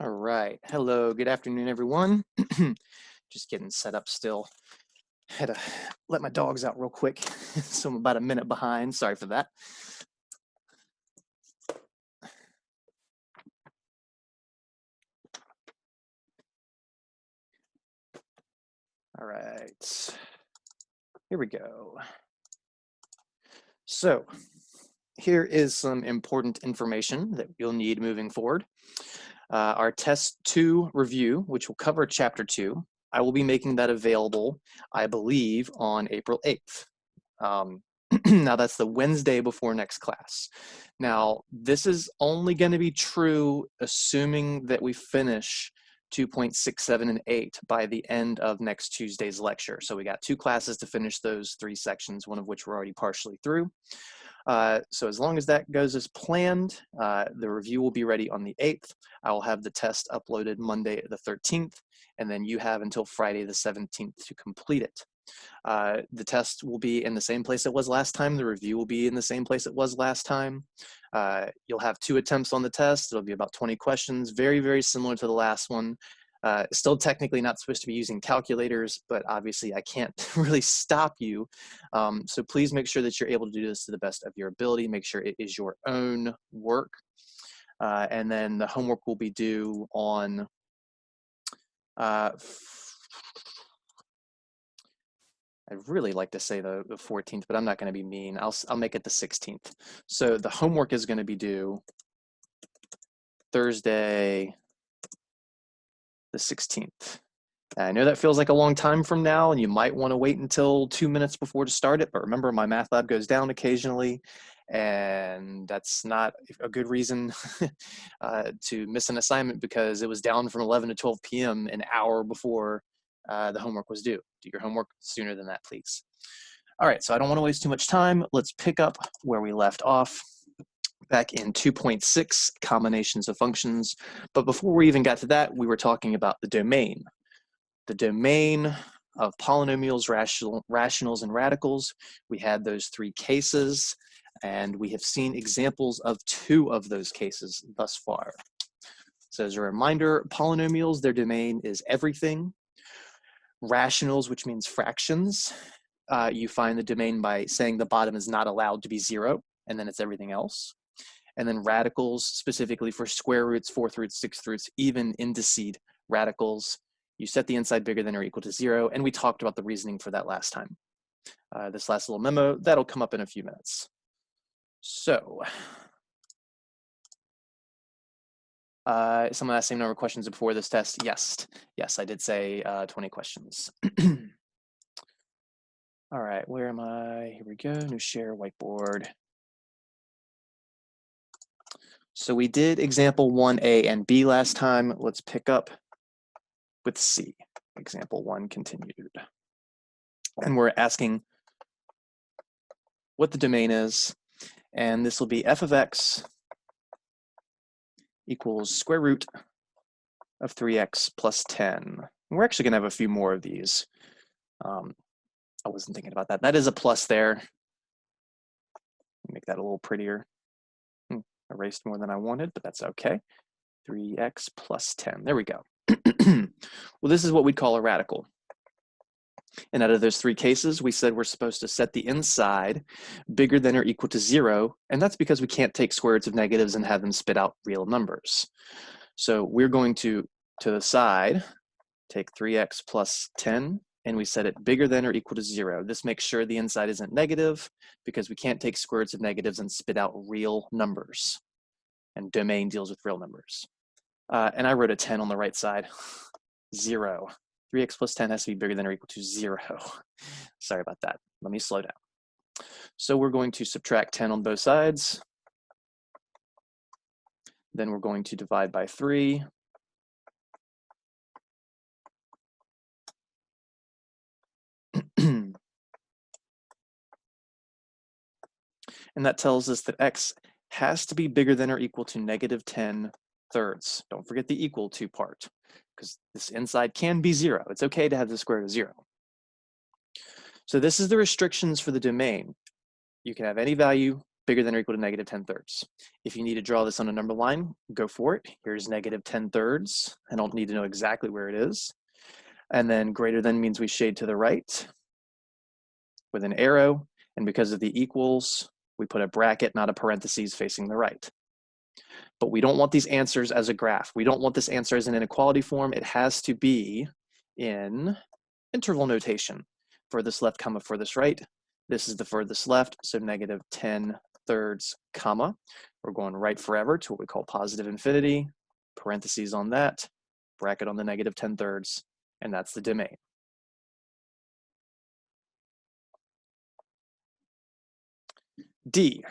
All right. Hello. Good afternoon, everyone. Just getting set up still. Had to let my dogs out real quick, so I'm about a minute behind. Sorry for that. All right. Here we go. So here is some important information that you'll need moving forward. Our Test 2 review, which will cover Chapter 2, I will be making that available, I believe, on April 8th. Now that's the Wednesday before next class. Now, this is only going to be true assuming that we finish 2.67 and 8 by the end of next Tuesday's lecture. So we got 2 classes to finish those 3 sections, one of which we're already partially through. So as long as that goes as planned, the review will be ready on the 8th. I will have the test uploaded Monday the 13th, and then you have until Friday the 17th to complete it. The test will be in the same place it was last time. The review will be in the same place it was last time. You'll have 2 attempts on the test. It'll be about 20 questions, very, very similar to the last one. Still technically not supposed to be using calculators, but obviously I can't really stop you. So please make sure that you're able to do this to the best of your ability. Make sure it is your own work. And then the homework will be due on I'd really like to say the 14th, but I'm not going to be mean. I'll make it the 16th. So the homework is going to be due Thursday, the 16th. I know that feels like a long time from now, and you might want to wait until 2 minutes before to start it, but remember my math lab goes down occasionally, and that's not a good reason to miss an assignment because it was down from 11 to 12 p.m. an hour before the homework was due. Do your homework sooner than that, please. All right, so I don't want to waste too much time. Let's pick up where we left off back in 2.6, combinations of functions. But before we even got to that, we were talking about the domain. The domain of polynomials, rationals, and radicals. We had those 3 cases, and we have seen examples of 2 of those cases thus far. So as a reminder, polynomials, their domain is everything. Rationals, which means fractions, you find the domain by saying the bottom is not allowed to be 0, and then it's everything else. And then radicals, specifically for square roots, 4th roots, 6th roots, even indeced radicals, you set the inside bigger than or equal to 0, and we talked about the reasoning for that last time. This last little memo, that'll come up in a few minutes. So, someone asked the same number of questions before this test. Yes, I did say 20 questions. All right, where am I? Here we go, new share, whiteboard. So we did example 1A and B last time. Let's pick up with C, example 1 continued. And we're asking what the domain is, and this will be f of x equals square root of 3x plus 10. And we're actually going to have a few more of these. I wasn't thinking about that. That is a plus there. Make that a little prettier. Erased more than I wanted, but that's okay. 3x plus 10. There we go. Well, this is what we'd call a radical. And out of those 3 cases, we said we're supposed to set the inside bigger than or equal to 0, and that's because we can't take square roots of negatives and have them spit out real numbers. So we're going to the side, take 3x plus 10, and we set it bigger than or equal to 0. This makes sure the inside isn't negative because we can't take square roots of negatives and spit out real numbers. And domain deals with real numbers. And I wrote a 10 on the right side. 0. 3x plus 10 has to be bigger than or equal to 0. Sorry about that. Let me slow down. So we're going to subtract 10 on both sides. Then we're going to divide by 3. And that tells us that x has to be bigger than or equal to negative 10 thirds. Don't forget the equal to part, because this inside can be 0. It's okay to have the square root of 0. So this is the restrictions for the domain. You can have any value bigger than or equal to negative 10/3. If you need to draw this on a number line, go for it. Here's negative 10/3. I don't need to know exactly where it is. And then greater than means we shade to the right with an arrow. And because of the equals, we put a bracket, not a parentheses, facing the right. But we don't want these answers as a graph. We don't want this answer as an inequality form. It has to be in interval notation. Furthest left, comma, furthest right. This is the furthest left, so negative 10/3, comma. We're going right forever to what we call positive infinity, parentheses on that, bracket on the negative 10/3, and that's the domain. D.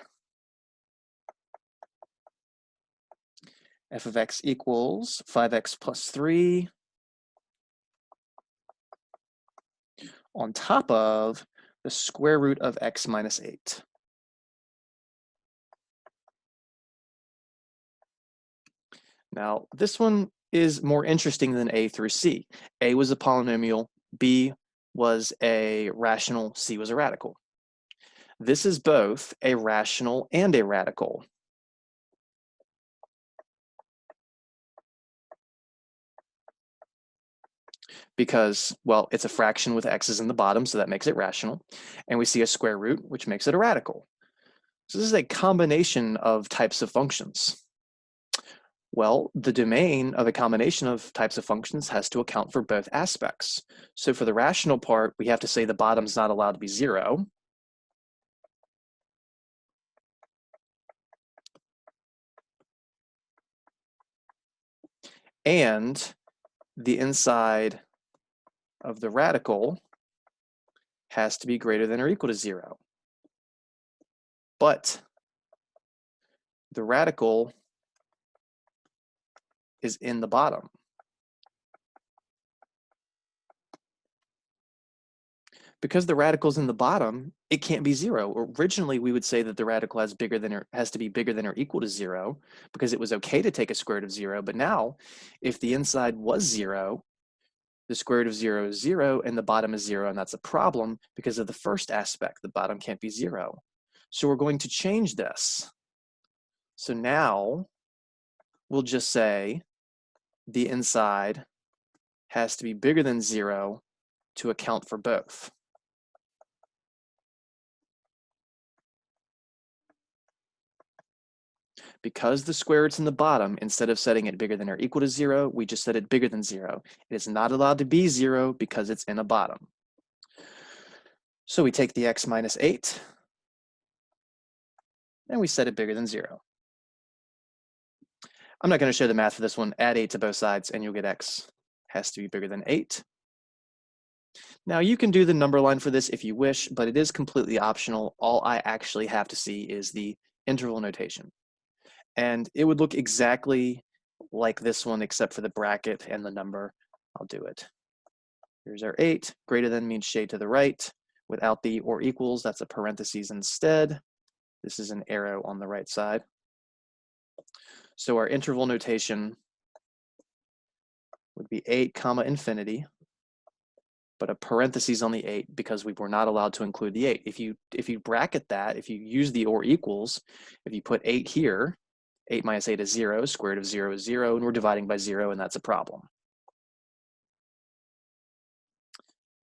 F of x equals 5x plus 3 on top of the square root of x minus 8. Now, this one is more interesting than A through C. A was a polynomial, B was a rational, C was a radical. This is both a rational and a radical. Because, well, it's a fraction with x's in the bottom, so that makes it rational. And we see a square root, which makes it a radical. So this is a combination of types of functions. Well, the domain of a combination of types of functions has to account for both aspects. So for the rational part, we have to say the bottom's not allowed to be 0. And the inside of the radical has to be greater than or equal to 0. But the radical is in the bottom. Because the radical's in the bottom, it can't be 0. Originally, we would say that the radical has to be bigger than or equal to 0 because it was okay to take a square root of 0. But now, if the inside was 0, the square root of 0 is 0, and the bottom is 0, and that's a problem because of the first aspect. The bottom can't be 0. So we're going to change this. So now, we'll just say the inside has to be bigger than 0 to account for both. Because the square root's in the bottom, instead of setting it bigger than or equal to 0, we just set it bigger than 0. It is not allowed to be 0 because it's in a bottom. So we take the x minus 8, and we set it bigger than 0. I'm not going to show the math for this one. Add 8 to both sides, and you'll get x has to be bigger than 8. Now, you can do the number line for this if you wish, but it is completely optional. All I actually have to see is the interval notation. And it would look exactly like this one, except for the bracket and the number. I'll do it. Here's our 8. Greater than means shade to the right. Without the or equals, that's a parentheses instead. This is an arrow on the right side. So our interval notation would be 8 comma infinity, but a parentheses on the 8 because we were not allowed to include the 8. If you bracket that, if you use the or equals, if you put 8 here, 8 minus 8 is 0, square root of 0 is 0, and we're dividing by 0, and that's a problem.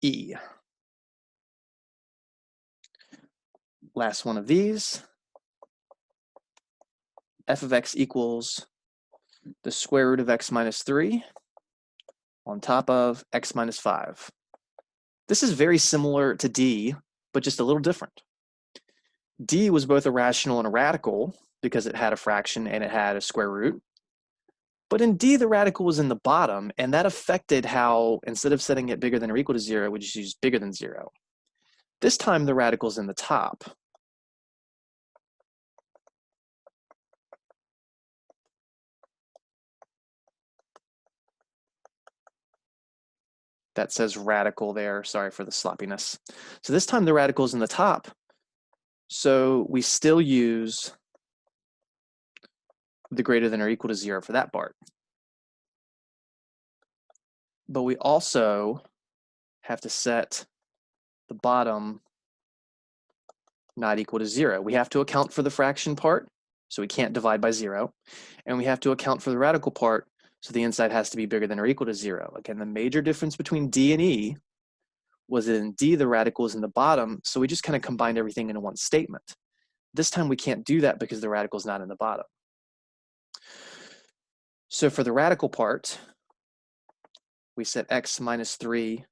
E. Last one of these. F of x equals the square root of x minus 3 on top of x minus 5. This is very similar to D, but just a little different. D was both a rational and a radical because it had a fraction and it had a square root. But in D, the radical was in the bottom, and that affected how, instead of setting it bigger than or equal to 0, we just use bigger than 0. This time, the radical's in the top. That says radical there. Sorry for the sloppiness. So this time, the radical's in the top. So we still use the greater than or equal to 0 for that part. But we also have to set the bottom not equal to 0. We have to account for the fraction part, so we can't divide by 0. And we have to account for the radical part, so the inside has to be bigger than or equal to 0. Again, the major difference between D and E was that in D, the radical is in the bottom, so we just kind of combined everything into one statement. This time we can't do that because the radical is not in the bottom. So for the radical part, we set x minus 3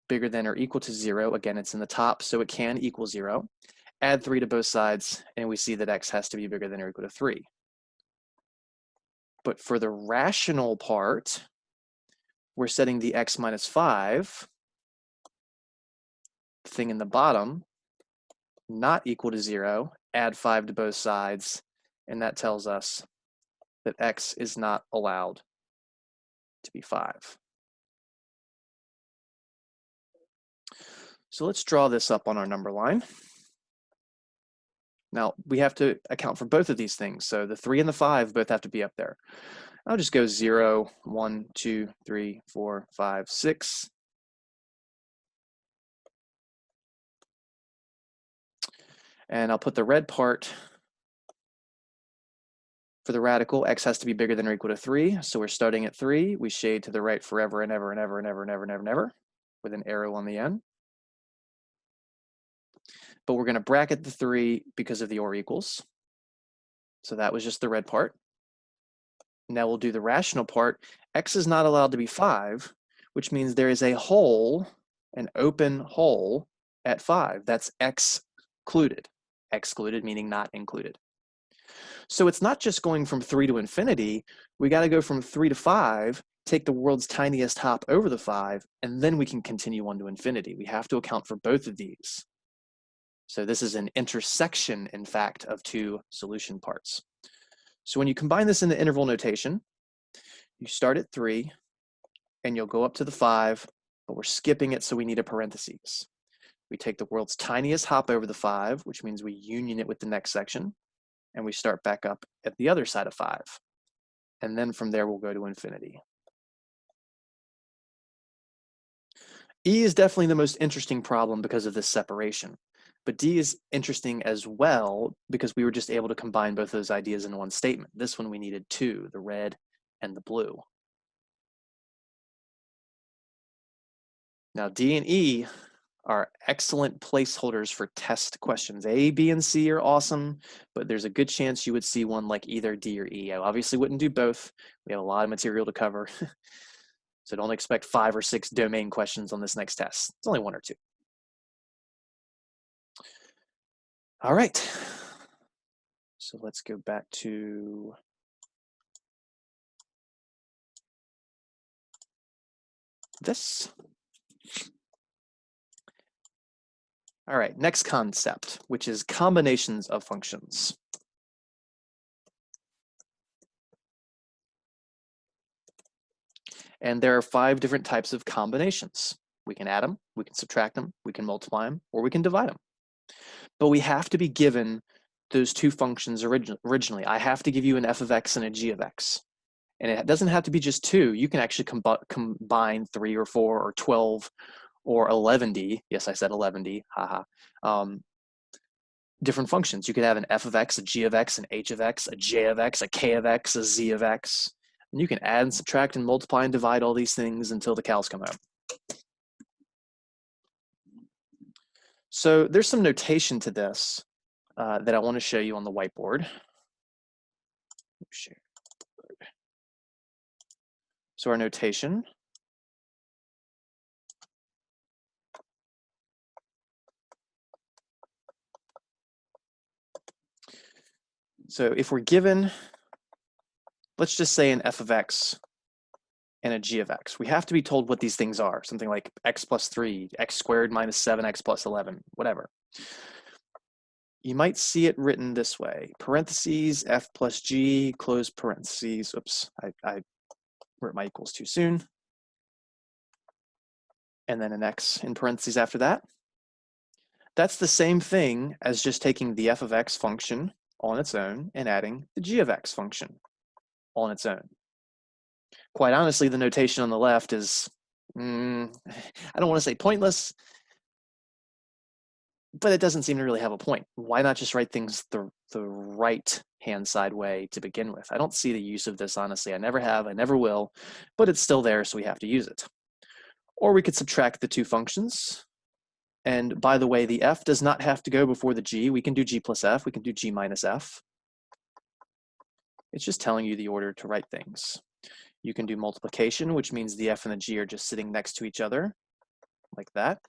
bigger than or equal to 0. Again, it's in the top, so it can equal 0. Add 3 to both sides, and we see that x has to be bigger than or equal to 3. But for the rational part, we're setting the x minus 5 thing in the bottom not equal to 0. Add 5 to both sides, and that tells us that x is not allowed to be 5. So let's draw this up on our number line. Now, we have to account for both of these things. So the 3 and the 5 both have to be up there. I'll just go 0, 1, 2, 3, 4, 5, 6. And I'll put the red part for the radical. X has to be bigger than or equal to 3. So we're starting at 3. We shade to the right forever and ever and ever and ever and ever and ever and ever with an arrow on the end. But we're going to bracket the 3 because of the or equals. So that was just the red part. Now we'll do the rational part. X is not allowed to be 5, which means there is a hole, an open hole at 5. That's excluded. Excluded meaning not included. So it's not just going from 3 to infinity. We got to go from 3 to 5, take the world's tiniest hop over the 5, and then we can continue on to infinity. We have to account for both of these. So this is an intersection, in fact, of two solution parts. So when you combine this in the interval notation, you start at 3, and you'll go up to the 5, but we're skipping it, so we need a parentheses. We take the world's tiniest hop over the 5, which means we union it with the next section, and we start back up at the other side of 5. And then from there, we'll go to infinity. E is definitely the most interesting problem because of this separation. But D is interesting as well because we were just able to combine both those ideas in one statement. This one we needed 2, the red and the blue. Now D and E are excellent placeholders for test questions. A, B, and C are awesome, but there's a good chance you would see one like either D or E. I obviously wouldn't do both. We have a lot of material to cover. So don't expect 5 or 6 domain questions on this next test. It's only 1 or 2. All right, so let's go back to this. All right, next concept, which is combinations of functions. And there are 5 different types of combinations. We can add them, we can subtract them, we can multiply them, or we can divide them. But we have to be given those 2 functions originally. I have to give you an f of x and a g of x. And it doesn't have to be just 2. You can actually combine 3 or 4 or 12 or 11D. Yes, I said 11D, haha. Different functions. You could have an f of x, a g of x, an h of x, a j of x, a k of x, a z of x. And you can add and subtract and multiply and divide all these things until the cows come home. So there's some notation to this that I want to show you on the whiteboard. So our notation. So if we're given, let's just say an f of x and a g of x, we have to be told what these things are. Something like x plus 3, x squared minus 7x plus 11, whatever. You might see it written this way, parentheses, f plus g, close parentheses. Oops, I wrote my equals too soon. And then an x in parentheses after that. That's the same thing as just taking the f of x function on its own and adding the g of x function on its own. Quite honestly, the notation on the left is, I don't want to say pointless, but it doesn't seem to really have a point. Why not just write things the right-hand side way to begin with? I don't see the use of this, honestly. I never have, I never will, but it's still there, so we have to use it. Or we could subtract the two functions. And by the way, the f does not have to go before the g. We can do g plus f, we can do g minus f. It's just telling you the order to write things. You can do multiplication, which means the f and the g are just sitting next to each other, like that.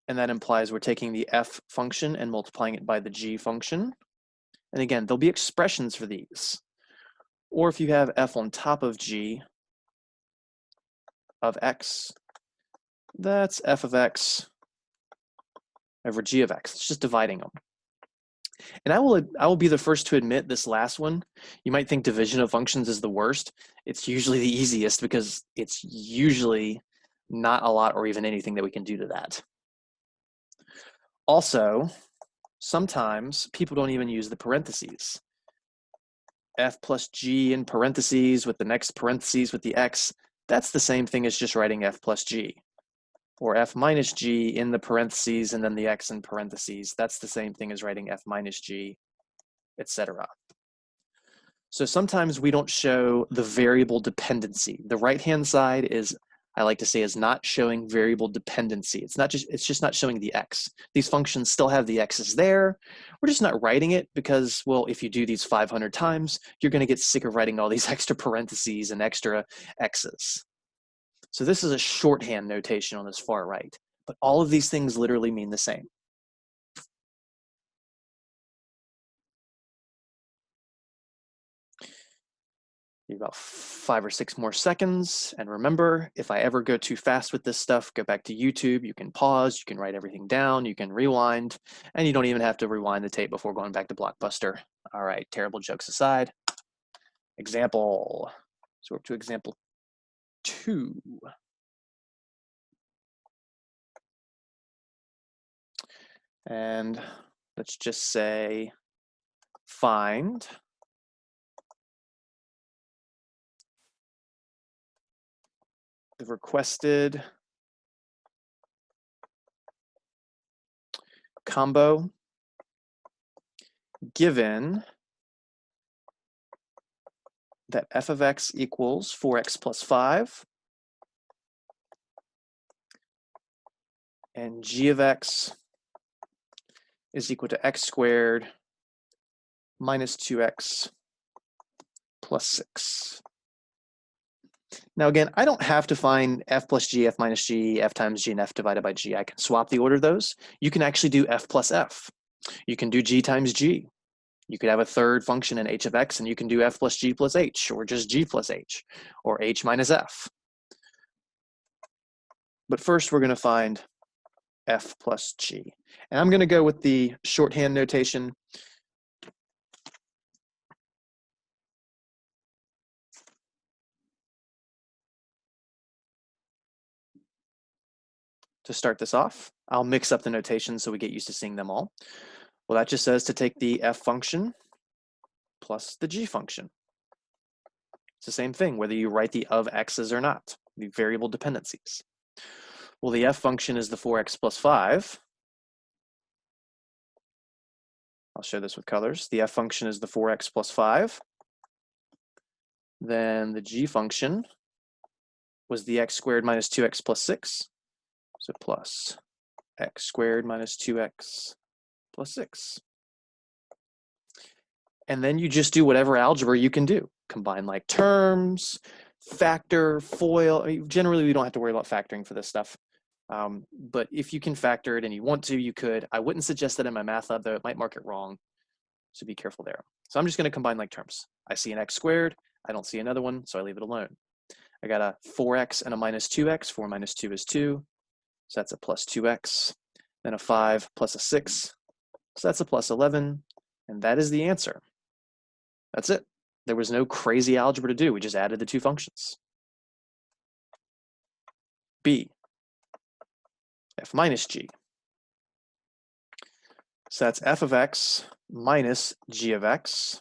And that implies we're taking the f function and multiplying it by the g function. And again, there'll be expressions for these. Or if you have f on top of g of x, that's f of x over g of x. It's just dividing them. And I will be the first to admit this last one. You might think division of functions is the worst. It's usually the easiest because it's usually not a lot or even anything that we can do to that. Also, sometimes people don't even use the parentheses. F plus g in parentheses with the next parentheses with the x, that's the same thing as just writing f plus g. Or f minus g in the parentheses and then the x in parentheses. That's the same thing as writing f minus g, etc. So sometimes we don't show the variable dependency. The right-hand side is, I like to say, is not showing variable dependency. It's just not showing the x. These functions still have the x's there. We're just not writing it because, well, if you do these 500 times, you're going to get sick of writing all these extra parentheses and extra x's. So this is a shorthand notation on this far right, but all of these things literally mean the same. About 5 or 6 more seconds. And remember, if I ever go too fast with this stuff, go back to YouTube. You can pause, you can write everything down, you can rewind, and you don't even have to rewind the tape before going back to Blockbuster. All right, terrible jokes aside. Example. So we're up to example 2. And let's just say find the requested combo given that f of x equals 4x plus 5 and g of x is equal to x squared minus 2x plus 6. Now again, I don't have to find f plus g, f minus g, f times g, and f divided by g. I can swap the order of those. You can actually do f plus f. You can do g times g. You could have a third function in h of x, and you can do f plus g plus h, or just g plus h, or h minus f. But first, we're going to find f plus g. And I'm going to go with the shorthand notation. To start this off, I'll mix up the notation so we get used to seeing them all. Well, that just says to take the f function plus the g function. It's the same thing, whether you write the of x's or not, the variable dependencies. Well, the f function is the 4x plus 5. I'll show this with colors. The f function is the 4x plus 5. Then the g function was the x squared minus 2x plus 6. So plus x squared minus 2x plus 6. And then you just do whatever algebra you can do. Combine like terms, factor, FOIL. I mean, generally, we don't have to worry about factoring for this stuff. But if you can factor it and you want to, you could. I wouldn't suggest that in my math lab, though. It might mark it wrong. So be careful there. So I'm just going to combine like terms. I see an x squared. I don't see another one, so I leave it alone. I got a 4x and a minus 2x. 4 minus 2 is 2. So that's a plus 2x. Then a 5 plus a 6. So that's a plus 11. And that is the answer. That's it. There was no crazy algebra to do. We just added the two functions. B, f minus g. So that's f of x minus g of x.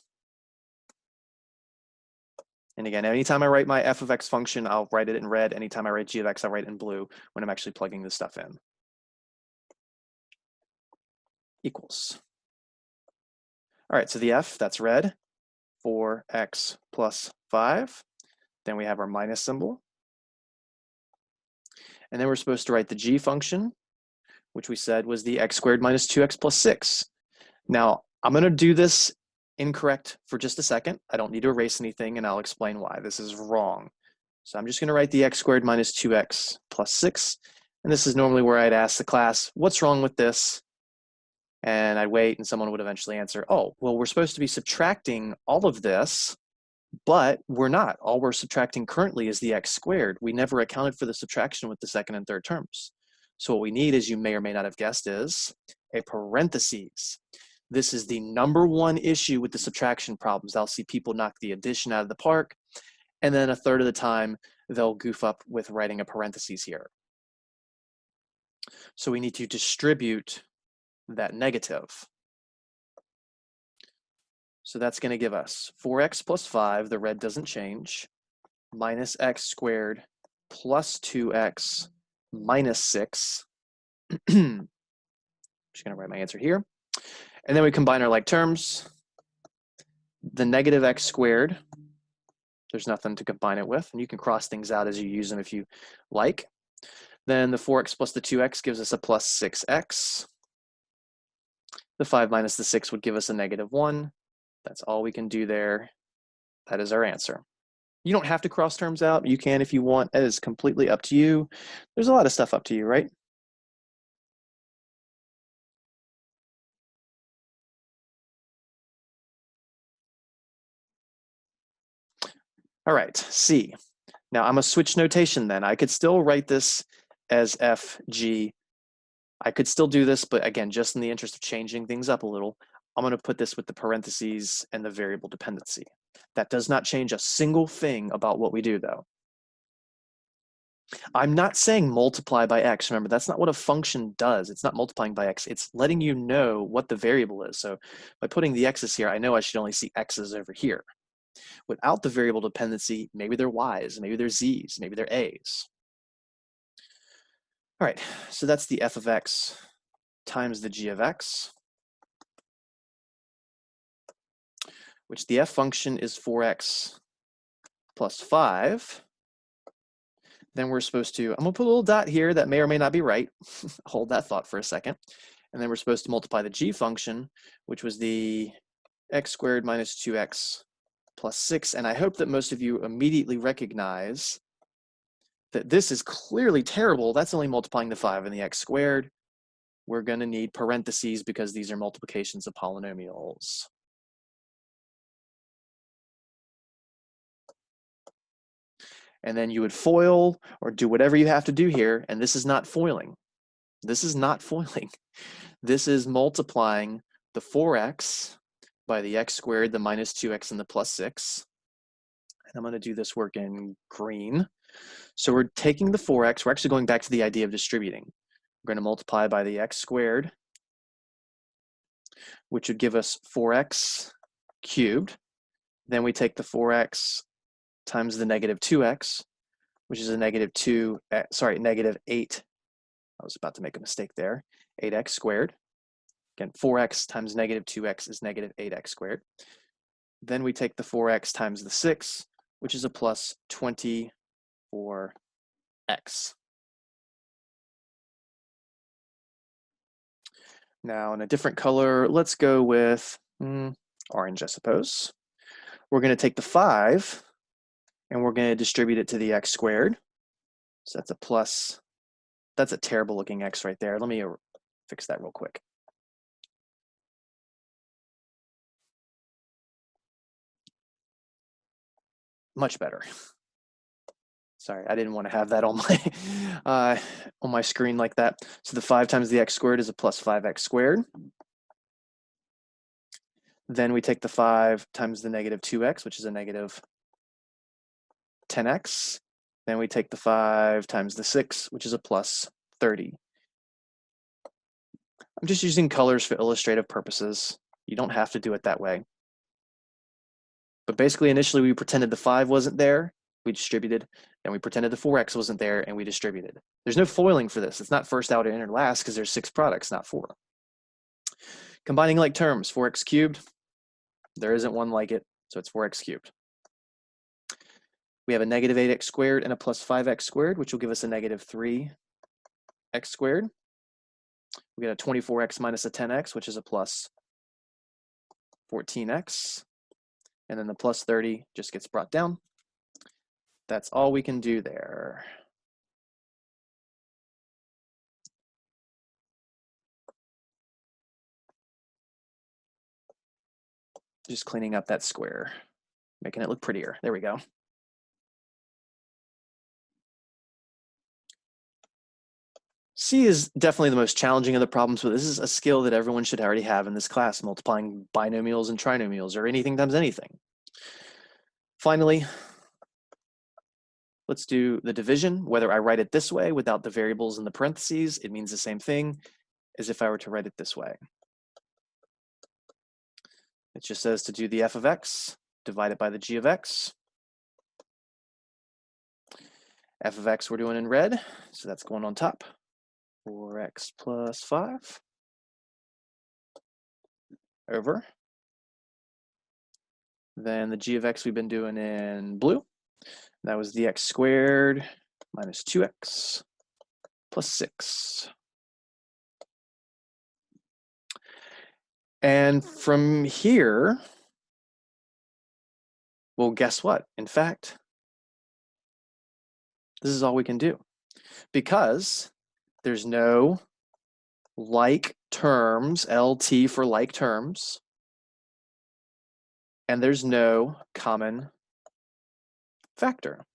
And again, anytime I write my f of x function, I'll write it in red. Anytime I write g of x, I'll write it in blue when I'm actually plugging this stuff in. equals. All right, so the F, that's red, 4x plus 5. Then we have our minus symbol. And then we're supposed to write the G function, which we said was the x squared minus 2x plus 6. Now, I'm going to do this incorrect for just a second. I don't need to erase anything, and I'll explain why this is wrong. So I'm just going to write the x squared minus 2x plus 6. And this is normally where I'd ask the class, what's wrong with this? And I'd wait, and someone would eventually answer, oh, well, we're supposed to be subtracting all of this, but we're not. All we're subtracting currently is the x squared. We never accounted for the subtraction with the second and third terms. So what we need, as you may or may not have guessed, is a parentheses. This is the #1 issue with the subtraction problems. I'll see people knock the addition out of the park, and then a third of the time, they'll goof up with writing a parentheses here. So we need to distribute that negative. So that's going to give us 4x plus 5, the red doesn't change, minus x squared plus 2x minus 6. I'm just going to write my answer here. And then we combine our like terms. The negative x squared, there's nothing to combine it with, and you can cross things out as you use them if you like. Then the 4x plus the 2x gives us a plus 6x. The 5 minus the 6 would give us a -1. That's all we can do there. That is our answer. You don't have to cross terms out. You can if you want. It is completely up to you. There's a lot of stuff up to you, right? All right, C. Now I'm a switch notation then. I could still write this as F, G. I could still do this, but again, just in the interest of changing things up a little, I'm going to put this with the parentheses and the variable dependency. That does not change a single thing about what we do, though. I'm not saying multiply by x. Remember, that's not what a function does. It's not multiplying by x. It's letting you know what the variable is. So by putting the x's here, I know I should only see x's over here. Without the variable dependency, maybe they're y's, maybe they're z's, maybe they're a's. All right, so that's the f of x times the g of x, which the f function is 4x plus 5. Then we're supposed to, I'm going to put a little dot here that may or may not be right. Hold that thought for a second. And then we're supposed to multiply the g function, which was the x squared minus 2x plus 6. And I hope that most of you immediately recognize that this is clearly terrible. That's only multiplying the 5 and the x squared. We're going to need parentheses because these are multiplications of polynomials. And then you would FOIL or do whatever you have to do here. And this is not foiling. This is not foiling. This is multiplying the 4x by the x squared, the minus 2x, and the plus 6. And I'm going to do this work in green. So we're taking the 4x. We're actually going back to the idea of distributing. We're going to multiply by the x squared, which would give us 4x cubed. Then we take the 4x times the negative 2x, which is a negative 8. I was about to make a mistake there. 8x squared. Again, 4x times negative 2x is negative 8x squared. Then we take the 4x times the 6, which is a plus 24x. Now in a different color, let's go with orange, I suppose. We're going to take the 5 and we're going to distribute it to the x squared. So that's a plus, that's a terrible looking x right there. Let me fix that real quick. Much better. Sorry, I didn't want to have that on my screen like that. So the 5 times the x squared is a plus 5x squared. Then we take the 5 times the negative 2x, which is a negative 10x. Then we take the 5 times the 6, which is a plus 30. I'm just using colors for illustrative purposes. You don't have to do it that way. But basically, initially, we pretended the 5 wasn't there. We distributed. And we pretended the 4x wasn't there, and we distributed. There's no foiling for this. It's not first out and last because there's 6 products, not 4. Combining like terms, 4x cubed. There isn't one like it, so it's 4x cubed. We have a negative 8x squared and a plus 5x squared, which will give us a negative 3x squared. We get a 24x minus a 10x, which is a plus 14x. And then the plus 30 just gets brought down. That's all we can do there. Just cleaning up that square, making it look prettier. There we go. C is definitely the most challenging of the problems, but this is a skill that everyone should already have in this class, multiplying binomials and trinomials, or anything times anything. Finally, let's do the division. Whether I write it this way without the variables in the parentheses, it means the same thing as if I were to write it this way. It just says to do the f of x divided by the g of x. F of x we're doing in red, so that's going on top. 4x plus 5 over. Then the g of x we've been doing in blue. That was the x squared minus 2x plus 6. And from here, well, guess what? In fact, this is all we can do because there's no like terms, LT for like terms, and there's no common factor.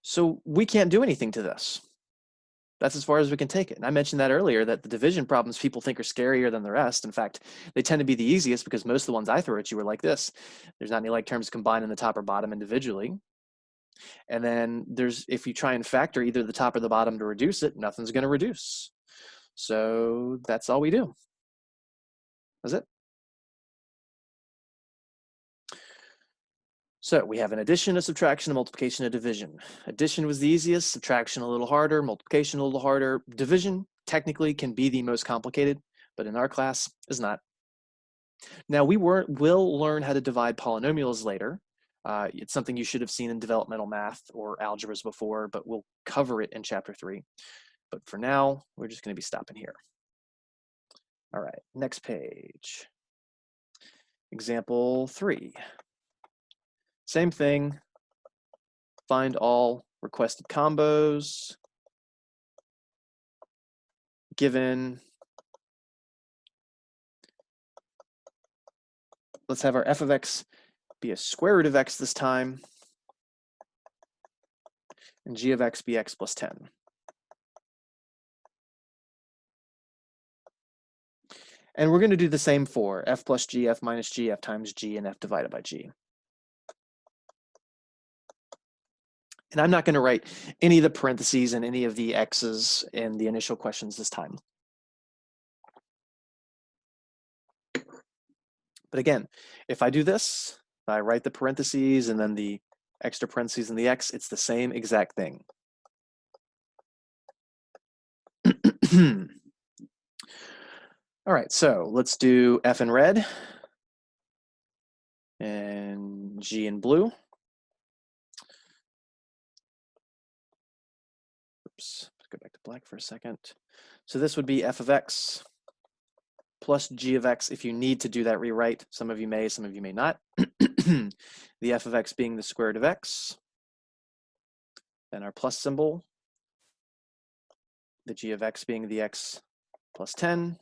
So we can't do anything to this. That's as far as we can take it. And I mentioned that earlier, that the division problems people think are scarier than the rest. In fact, they tend to be the easiest because most of the ones I throw at you are like this. There's not any like terms combined in the top or bottom individually. And then if you try and factor either the top or the bottom to reduce it, nothing's going to reduce. So that's all we do. That's it. So we have an addition, a subtraction, a multiplication, a division. Addition was the easiest, subtraction a little harder, multiplication a little harder. Division technically can be the most complicated, but in our class is not. Now we'll learn how to divide polynomials later. It's something you should have seen in developmental math or algebras before, but we'll cover it in chapter 3. But for now, we're just going to be stopping here. All right, next page. Example 3. Same thing. Find all requested combos given. Let's have our f of x be a square root of x this time, and g of x be x plus 10. And we're going to do the same for f plus g, f minus g, f times g, and f divided by g. And I'm not going to write any of the parentheses and any of the x's in the initial questions this time. But again, if I do this, if I write the parentheses and then the extra parentheses and the x, it's the same exact thing. All right, so let's do f in red and g in blue. Oops, let's go back to black for a second. So this would be f of x plus g of x if you need to do that rewrite. Some of you may, some of you may not. The f of x being the square root of x, then our plus symbol, the g of x being the x plus 10.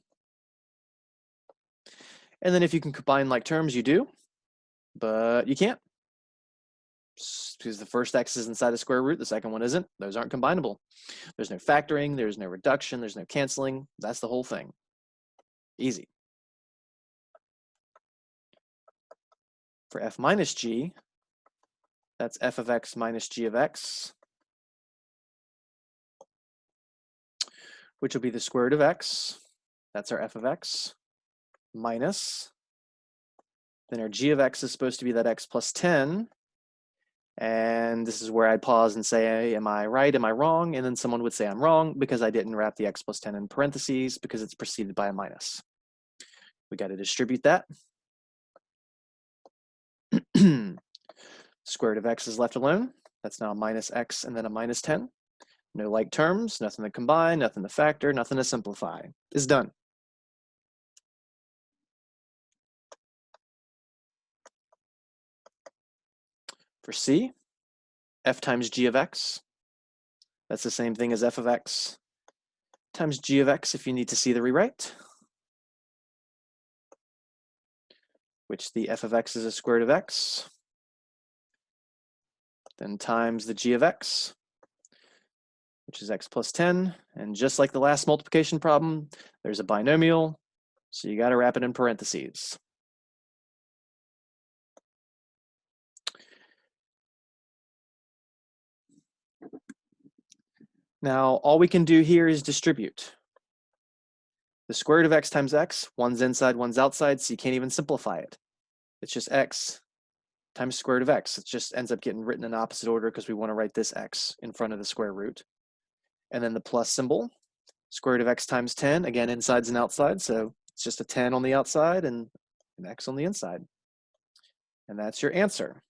And then if you can combine like terms, you do, but you can't. Because the first x is inside a square root, the second one isn't. Those aren't combinable. There's no factoring, there's no reduction, there's no canceling. That's the whole thing. Easy. For f minus g, that's f of x minus g of x, which will be the square root of x. That's our f of x, minus, then our g of x is supposed to be that x plus 10, And this is where I'd pause and say, am I right, am I wrong? And then someone would say I'm wrong because I didn't wrap the x plus 10 in parentheses because it's preceded by a minus. We got to distribute that. Square root of x is left alone. That's now a minus x and then a minus 10. No like terms, nothing to combine, nothing to factor, nothing to simplify. It's done. For C, f times g of x. That's the same thing as f of x times g of x if you need to see the rewrite, which the f of x is a square root of x, then times the g of x, which is x plus 10. And just like the last multiplication problem, there's a binomial, so you got to wrap it in parentheses. Now, all we can do here is distribute. The square root of x times x, one's inside, one's outside, so you can't even simplify it. It's just x times square root of x. It just ends up getting written in opposite order because we want to write this x in front of the square root. And then the plus symbol, square root of x times 10, again, insides and outsides, so it's just a 10 on the outside and an x on the inside. And that's your answer.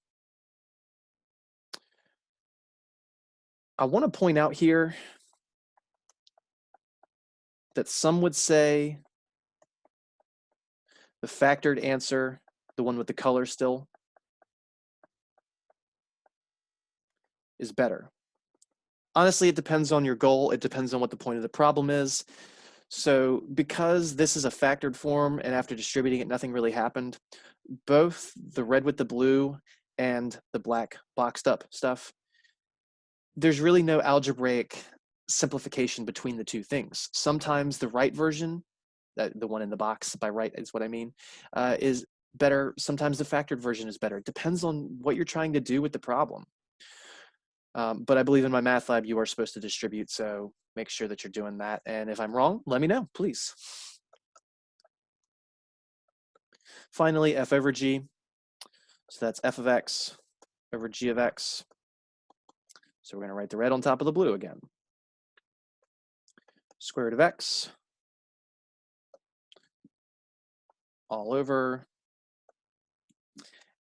I want to point out here that some would say the factored answer, the one with the color still, is better. Honestly, it depends on your goal. It depends on what the point of the problem is. So because this is a factored form and after distributing it, nothing really happened, both the red with the blue and the black boxed up stuff, there's really no algebraic simplification between the two things. Sometimes the right version, the one in the box by right is what I mean, is better. Sometimes the factored version is better. It depends on what you're trying to do with the problem. But I believe in my math lab, you are supposed to distribute, so make sure that you're doing that. And if I'm wrong, let me know, please. Finally, f over g. So that's f of x over g of x. So we're going to write the red on top of the blue again. Square root of x all over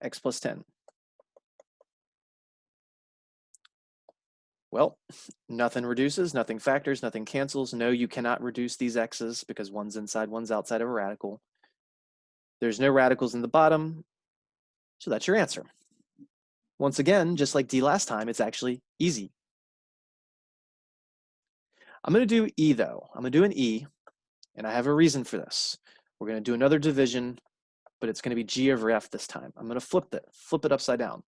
x plus 10. Well, nothing reduces, nothing factors, nothing cancels. No, you cannot reduce these x's because one's inside, one's outside of a radical. There's no radicals in the bottom, so that's your answer. Once again, just like D last time, it's actually easy. I'm going to do E though. I'm going to do an E, and I have a reason for this. We're going to do another division, but it's going to be G over F this time. I'm going to flip it upside down.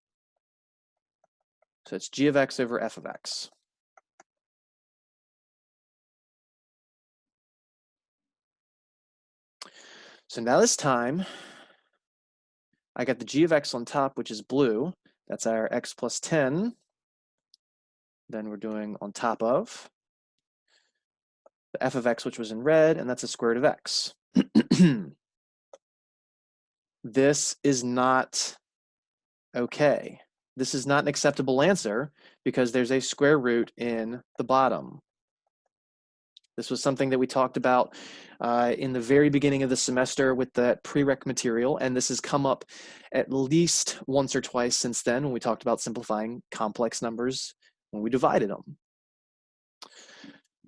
So it's G of X over F of X. So now this time, I got the G of X on top, which is blue. That's our X plus 10. Then we're doing on top of the F of X, which was in red, and that's a square root of X. This is not okay. This is not an acceptable answer because there's a square root in the bottom. This was something that we talked about in the very beginning of the semester with the prereq material, and this has come up at least once or twice since then when we talked about simplifying complex numbers when we divided them.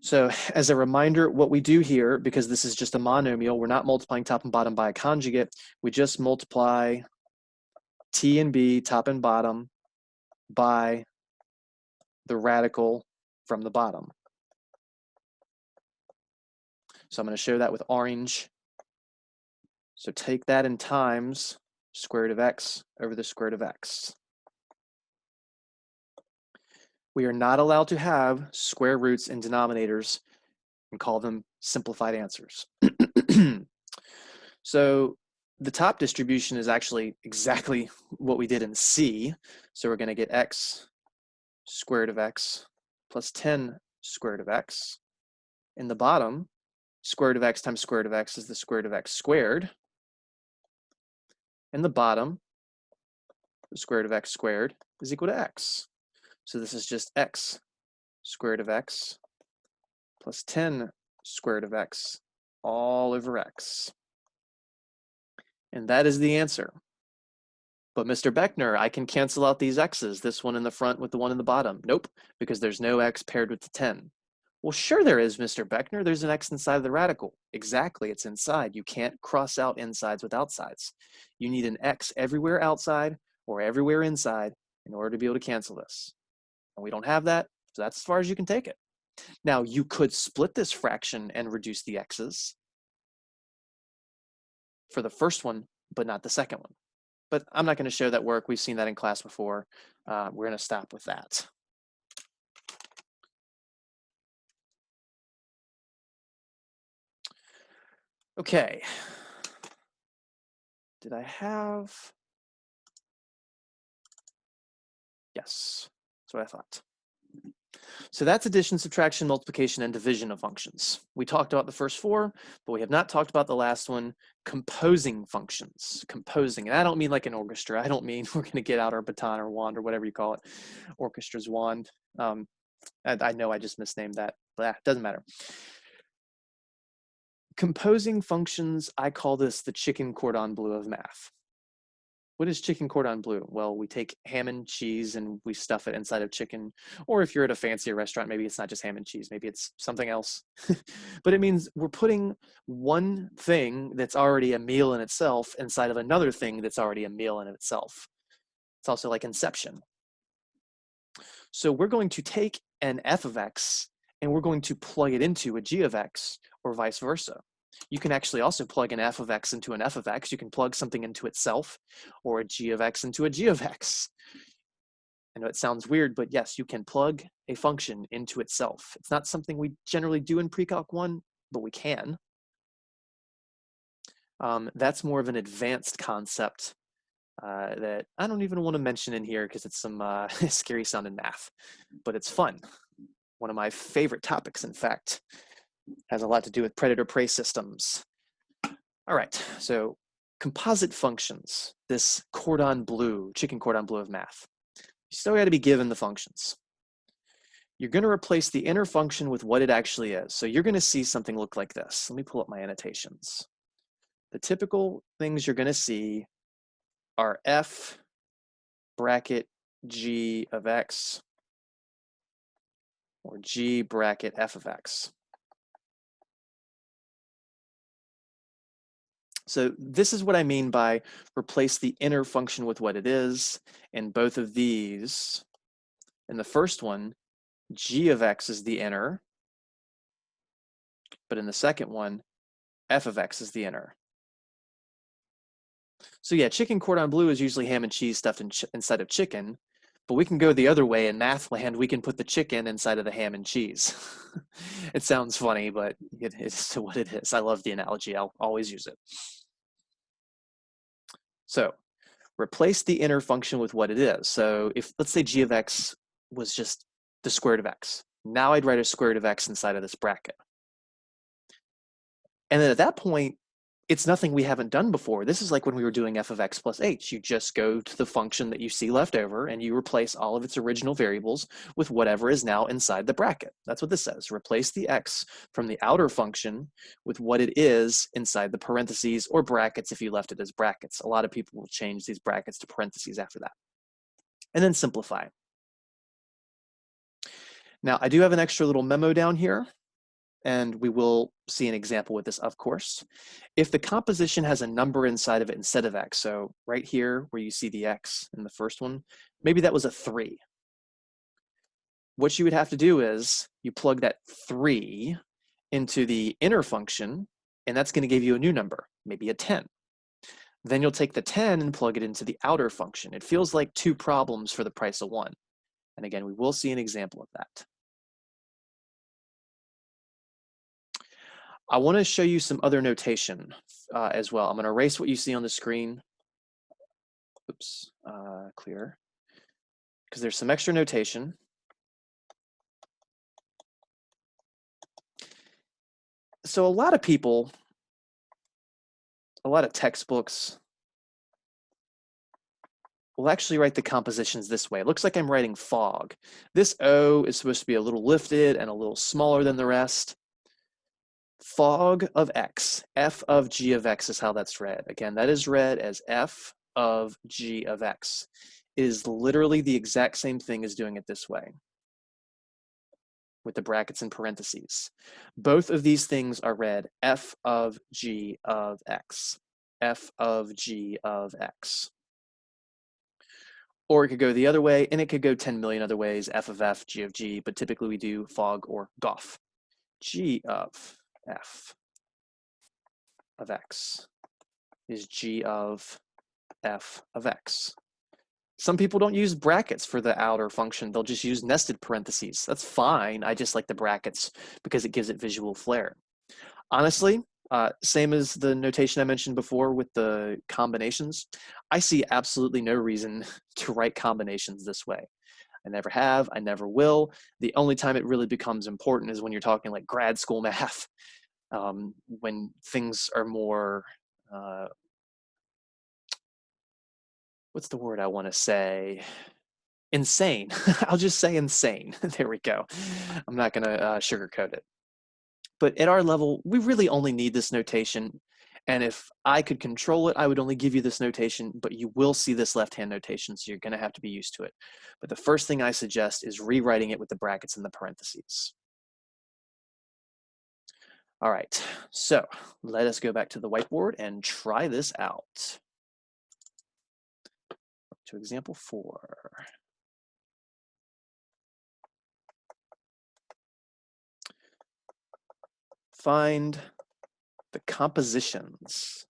So as a reminder, what we do here, because this is just a monomial, we're not multiplying top and bottom by a conjugate, we just multiply t and b, top and bottom, by the radical from the bottom. So I'm going to show that with orange. So take that in times square root of x over the square root of x. We are not allowed to have square roots in denominators and call them simplified answers. So the top distribution is actually exactly what we did in C. So we're going to get x square root of x plus 10 square root of x. In the bottom, square root of x times square root of x is the square root of x squared. In the bottom, The square root of x squared is equal to x. So this is just x square root of x plus 10 square root of x all over x. And that is the answer. But Mr. Beckner, I can cancel out these x's, this one in the front with the one in the bottom. Nope, because there's no x paired with the 10. Well, sure there is, Mr. Beckner. There's an x inside of the radical. Exactly, it's inside. You can't cross out insides with outsides. You need an x everywhere outside or everywhere inside in order to be able to cancel this. And we don't have that, so that's as far as you can take it. Now, you could split this fraction and reduce the x's for the first one, but not the second one. But I'm not going to show that work. We've seen that in class before. We're going to stop with that. Okay. Did I have? Yes, that's what I thought. So that's addition, subtraction, multiplication, and division of functions. We talked about the first four, but we have not talked about the last one, composing functions. Composing, and I don't mean like an orchestra. I don't mean we're going to get out our baton or wand or whatever you call it, orchestra's wand. I know I just misnamed that, but doesn't matter. Composing functions, I call this the chicken cordon bleu of math. What is chicken cordon bleu? Well, we take ham and cheese and we stuff it inside of chicken. Or if you're at a fancier restaurant, maybe it's not just ham and cheese, maybe it's something else. But it means we're putting one thing that's already a meal in itself inside of another thing that's already a meal in itself. It's also like Inception. So we're going to take an f of x and we're going to plug it into a g of x or vice versa. You can actually also plug an f of x into an f of x. You can plug something into itself or a g of x into a g of x. I know it sounds weird, but yes, you can plug a function into itself. It's not something we generally do in Pre-Calc 1, but we can. That's more of an advanced concept that I don't even want to mention in here because it's some scary sounding math, but it's fun. One of my favorite topics, in fact. Has a lot to do with predator-prey systems. All right, so composite functions, this cordon bleu, chicken cordon bleu of math. You still got to be given the functions. You're going to replace the inner function with what it actually is. So you're going to see something look like this. Let me pull up my annotations. The typical things you're going to see are f bracket g of x or g bracket f of x. So this is what I mean by replace the inner function with what it is. In both of these, in the first one, g of x is the inner, but in the second one, f of x is the inner. So yeah, chicken cordon bleu is usually ham and cheese stuffed inside of chicken, but we can go the other way in math land. We can put the chicken inside of the ham and cheese. It sounds funny, but it is what it is. I love the analogy. I'll always use it. So replace the inner function with what it is. So if, let's say g of x was just the square root of x. Now I'd write a square root of x inside of this bracket. And then at that point, it's nothing we haven't done before. This is like when we were doing f of x plus h. You just go to the function that you see left over and you replace all of its original variables with whatever is now inside the bracket. That's what this says. Replace the x from the outer function with what it is inside the parentheses or brackets if you left it as brackets. A lot of people will change these brackets to parentheses after that. And then simplify. Now, I do have an extra little memo down here, and we will see an example with this, of course. If the composition has a number inside of it instead of x, so right here where you see the x in the first one, maybe that was a 3. What you would have to do is you plug that 3 into the inner function, and that's going to give you a new number, maybe a 10. Then you'll take the 10 and plug it into the outer function. It feels like 2 problems for the price of 1. And again, we will see an example of that. I want to show you some other notation as well. I'm going to erase what you see on the screen. Oops, clear. Because there's some extra notation. So a lot of people, a lot of textbooks, we'll actually write the compositions this way. It looks like I'm writing fog. This O is supposed to be a little lifted and a little smaller than the rest. Fog of x, f of g of x is how that's read. Again, that is read as f of g of x. It is literally the exact same thing as doing it this way, with the brackets and parentheses. Both of these things are read f of g of x, f of g of x. Or it could go the other way, and it could go 10 million other ways, f of f, g of g, but typically we do fog or goff. G of f of x is g of f of x. Some people don't use brackets for the outer function. They'll just use nested parentheses. That's fine. I just like the brackets because it gives it visual flair. Honestly, same as the notation I mentioned before with the combinations, I see absolutely no reason to write combinations this way. I never have, I never will. The only time it really becomes important is when you're talking like grad school math, when things are more, what's the word I want to say? Insane. I'll just say insane. There we go. I'm not going to sugarcoat it. But at our level, we really only need this notation. And if I could control it, I would only give you this notation, but you will see this left-hand notation, so you're going to have to be used to it. But the first thing I suggest is rewriting it with the brackets and the parentheses. All right, so let us go back to the whiteboard and try this out. To example 4. Find the compositions.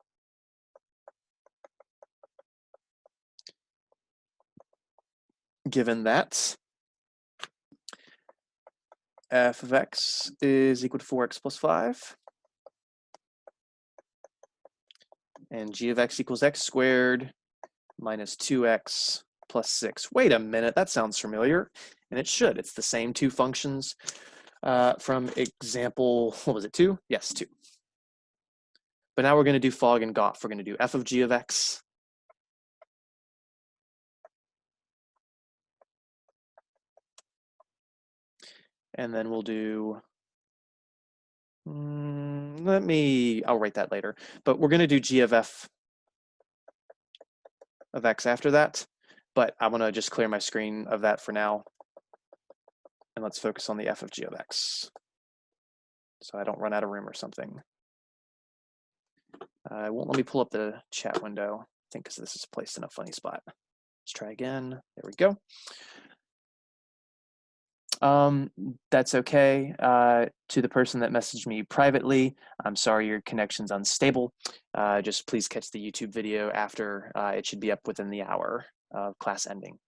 Given that f of x is equal to 4x plus 5, and g of x equals x squared minus 2x plus 6. Wait a minute, that sounds familiar, and it should. It's the same two functions from example, what was it, 2? Yes, 2. But now we're going to do fog and goff. We're going to do f of g of x and then we'll do, I'll write that later, but we're going to do g of f of x after that, but I want to just clear my screen of that for now, and let's focus on the f of g of x so I don't run out of room or something. It won't let me pull up the chat window, I think because this is placed in a funny spot. Let's try again. There we go. That's okay. To the person that messaged me privately, I'm sorry your connection's unstable. Just please catch the YouTube video after. It should be up within the hour of class ending.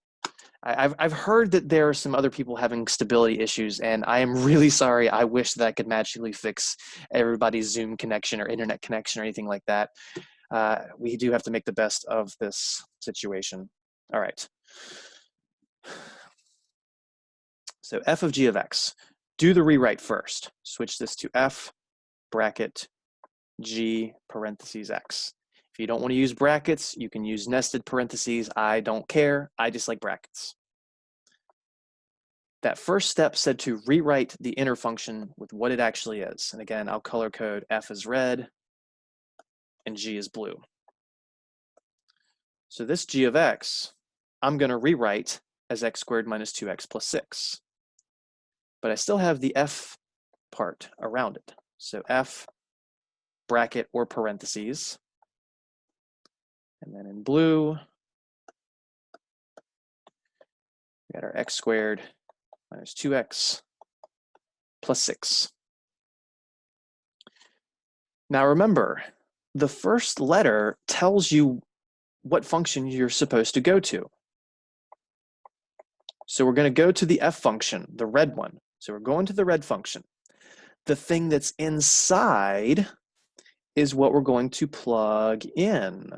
I've heard that there are some other people having stability issues, and I am really sorry. I wish that I could magically fix everybody's Zoom connection or internet connection or anything like that. We do have to make the best of this situation. All right. So f of g of x, do the rewrite first. Switch this to f bracket g parentheses x. If you don't want to use brackets, you can use nested parentheses. I don't care. I just like brackets. That first step said to rewrite the inner function with what it actually is. And again, I'll color code f is red and g is blue. So this g of x, I'm going to rewrite as x squared minus 2x plus 6. But I still have the f part around it. So f bracket or parentheses. And then in blue, we got our x squared minus 2x plus 6. Now remember, the first letter tells you what function you're supposed to go to. So we're going to go to the f function, the red one. So we're going to the red function. The thing that's inside is what we're going to plug in.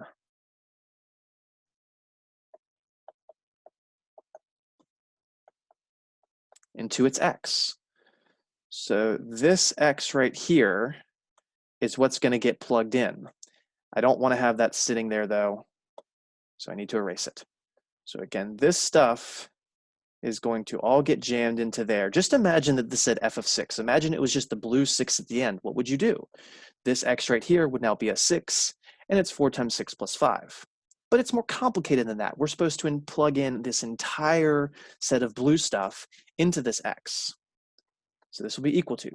Into its x. So this x right here is what's going to get plugged in. I don't want to have that sitting there though, so I need to erase it. So again, this stuff is going to all get jammed into there. Just imagine that this said f of 6. Imagine it was just the blue 6 at the end. What would you do? This x right here would now be a 6, and it's 4 times 6 plus 5. But it's more complicated than that. We're supposed to plug in this entire set of blue stuff into this x. So this will be equal to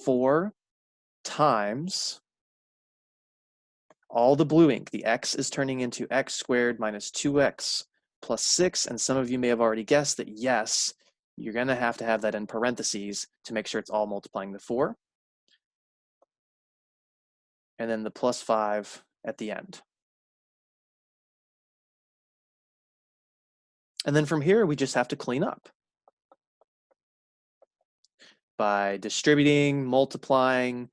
4 times all the blue ink. The x is turning into x squared minus 2x plus 6, and some of you may have already guessed that yes, you're going to have that in parentheses to make sure it's all multiplying the 4. And then the plus 5 at the end. And then from here, we just have to clean up by distributing, multiplying,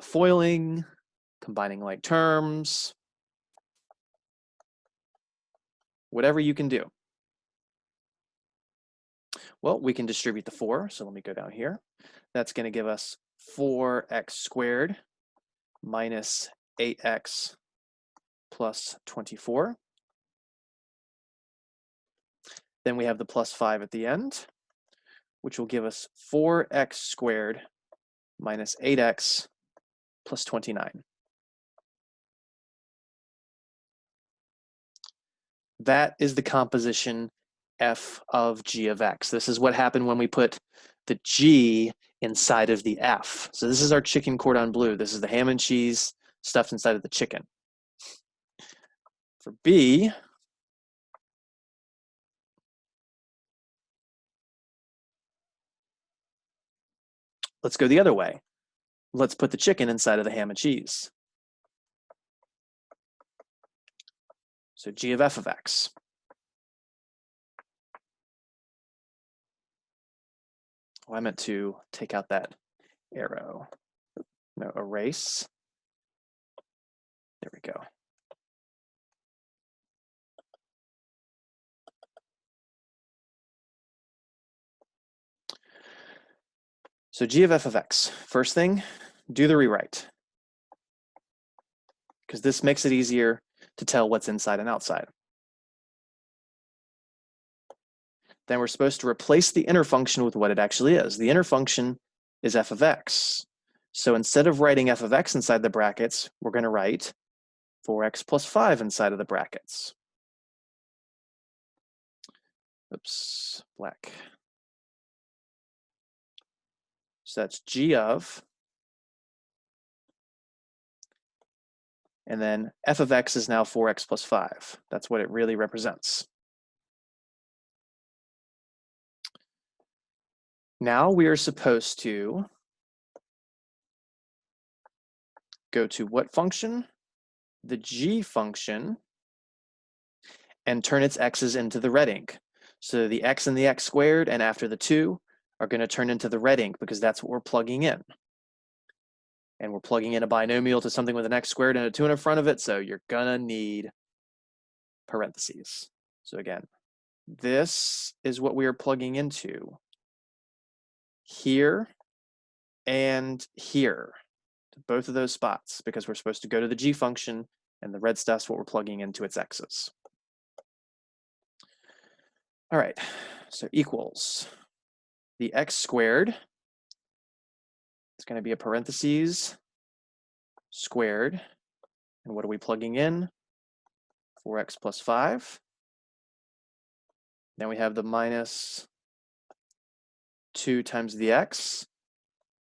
foiling, combining like terms, whatever you can do. Well, we can distribute the 4, so let me go down here. That's going to give us 4x squared minus 8x plus 24. Then we have the plus 5 at the end, which will give us 4x squared minus 8x plus 29. That is the composition f of g of x. This is what happened when we put the g inside of the f. So this is our chicken cordon bleu. This is the ham and cheese stuffed inside of the chicken. For b, let's go the other way. Let's put the chicken inside of the ham and cheese. So g of f of x. Oh, I meant to take out that arrow. No, erase. There we go. So g of f of x. First thing, do the rewrite, because this makes it easier to tell what's inside and outside. Then we're supposed to replace the inner function with what it actually is. The inner function is f of x. So instead of writing f of x inside the brackets, we're going to write 4x plus 5 inside of the brackets. Oops, black. So that's g of, and then f of x is now 4x plus 5. That's what it really represents. Now we are supposed to go to what function? The g function, and turn its x's into the red ink. So the x and the x squared, and after the 2, are going to turn into the red ink because that's what we're plugging in. And we're plugging in a binomial to something with an x squared and a 2 in front of it, so you're going to need parentheses. So again, this is what we are plugging into here and here, to both of those spots, because we're supposed to go to the g function, and the red stuff's what we're plugging into its x's. All right, so equals the x squared is going to be a parentheses squared, and what are we plugging in? 4x plus 5. Then we have the minus 2 times the x,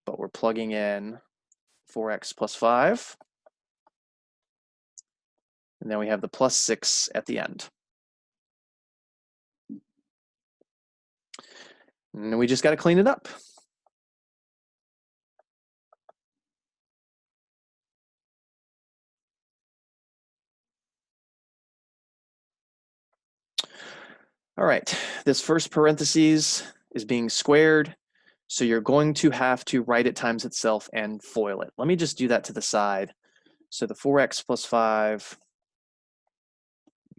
but we're plugging in 4x plus 5. And then we have the plus 6 at the end. And we just got to clean it up. All right, this first parentheses is being squared, so you're going to have to write it times itself and FOIL it. Let me just do that to the side. So the 4x plus 5,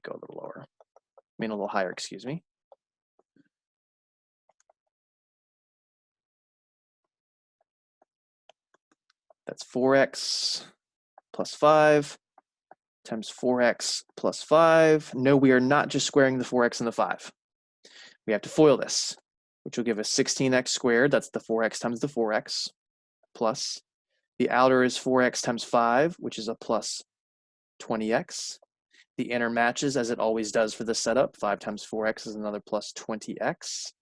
go a little lower, I mean a little higher, excuse me. That's 4x plus 5 times 4x plus 5. No, we are not just squaring the 4x and the 5. We have to FOIL this, which will give us 16x squared. That's the 4x times the 4x, plus the outer is 4x times 5, which is a plus 20x. The inner matches as it always does for this setup. 5 times 4x is another plus 20x.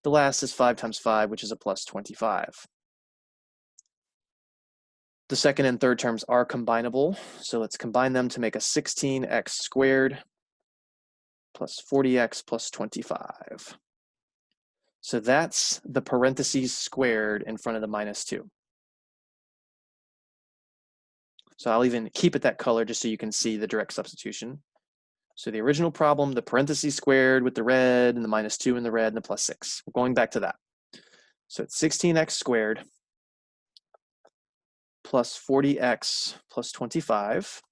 The last is 5 times 5, which is a plus 25. The second and third terms are combinable, so let's combine them to make a 16x squared plus 40x plus 25. So that's the parentheses squared in front of the minus 2. So I'll even keep it that color just so you can see the direct substitution. So the original problem, the parentheses squared with the red and the minus 2 in the red and the plus 6. We're going back to that. So it's 16x squared plus 40x plus 25.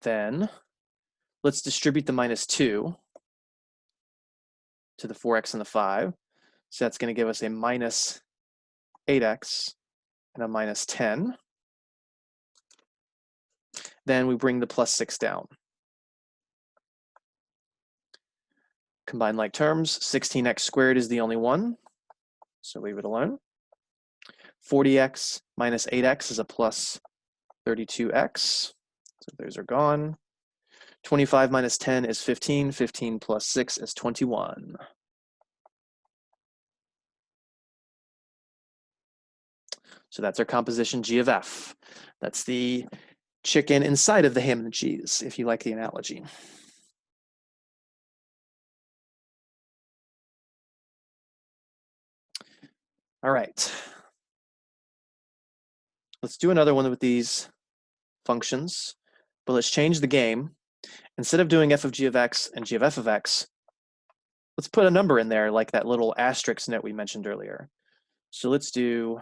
Then let's distribute the minus 2 to the 4x and the 5. So that's going to give us a minus 8x and a minus 10. Then we bring the plus 6 down. Combine like terms, 16x squared is the only one, so leave it alone. 40x minus 8x is a plus 32x, so those are gone. 25 minus 10 is 15, 15 plus 6 is 21. So that's our composition G of F. That's the chicken inside of the ham and cheese, if you like the analogy. All right. Let's do another one with these functions, but let's change the game. Instead of doing f of g of x and g of f of x, let's put a number in there like that little asterisk note we mentioned earlier. So let's do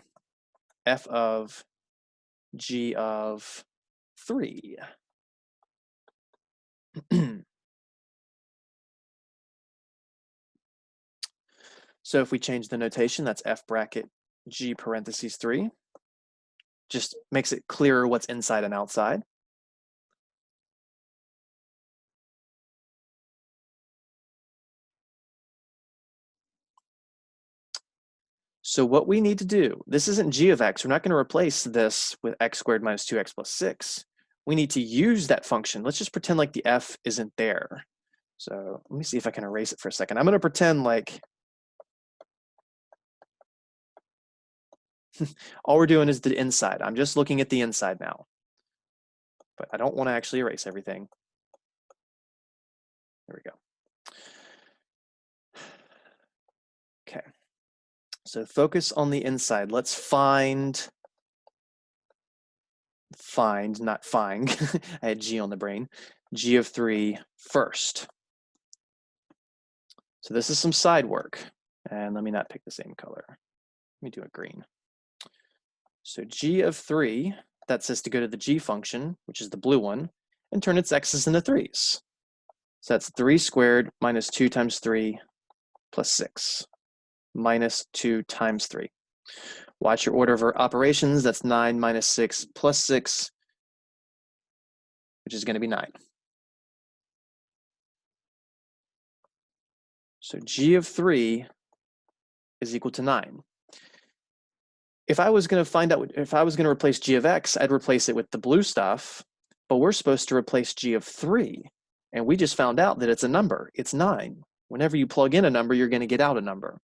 f of g of 3. So if we change the notation, that's f bracket g parentheses 3. Just makes it clearer what's inside and outside. So what we need to do, this isn't g of x. We're not going to replace this with x squared minus 2x plus 6. We need to use that function. Let's just pretend like the f isn't there. So let me see if I can erase it for a second. I'm going to pretend like all we're doing is the inside. I'm just looking at the inside now. But I don't want to actually erase everything. There we go. Okay. So focus on the inside. Let's find, not find. I had G on the brain. G of 3 first. So this is some side work. And let me not pick the same color. Let me do a green. So G of 3, that says to go to the G function, which is the blue one, and turn its x's into 3's. So that's 3 squared minus 2 times 3 plus 6. Minus 2 times 3. Watch your order of operations. That's 9 minus 6 plus 6, which is going to be 9. So G of 3 is equal to 9. If I was going to find out, if I was going to replace G of X, I'd replace it with the blue stuff, but we're supposed to replace G of 3. And we just found out that it's a number. It's 9. Whenever you plug in a number, you're going to get out a number.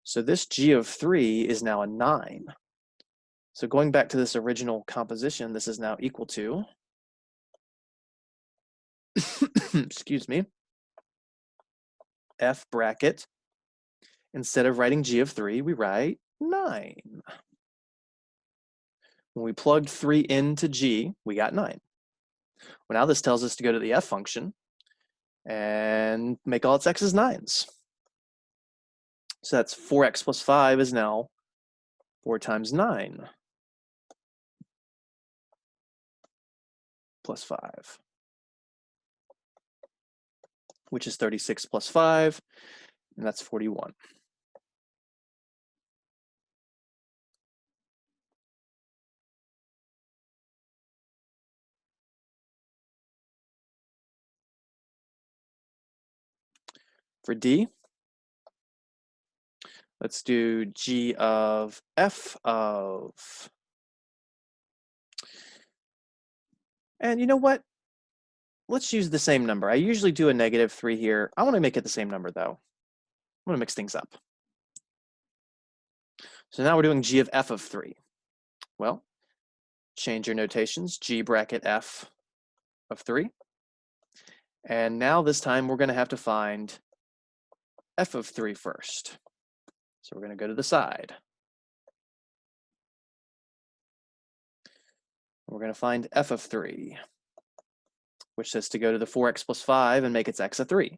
So this G of 3 is now a 9. So going back to this original composition, this is now equal to, excuse me, F bracket. Instead of writing G of 3, we write 9. When we plugged 3 into G, we got 9. Well, now this tells us to go to the F function and make all its x's 9's. So that's 4x plus 5 is now 4 times 9 plus 5, which is 36 plus 5, and that's 41. For D, let's do g of f of, and you know what? Let's use the same number. I usually do a -3 here. I want to make it the same number though. I'm going to mix things up. So now we're doing g of f of 3. Well, change your notations, g bracket f of 3. And now this time we're going to have to find f of 3 first. So we're going to go to the side. We're going to find f of 3, which says to go to the 4x plus 5 and make its x a 3.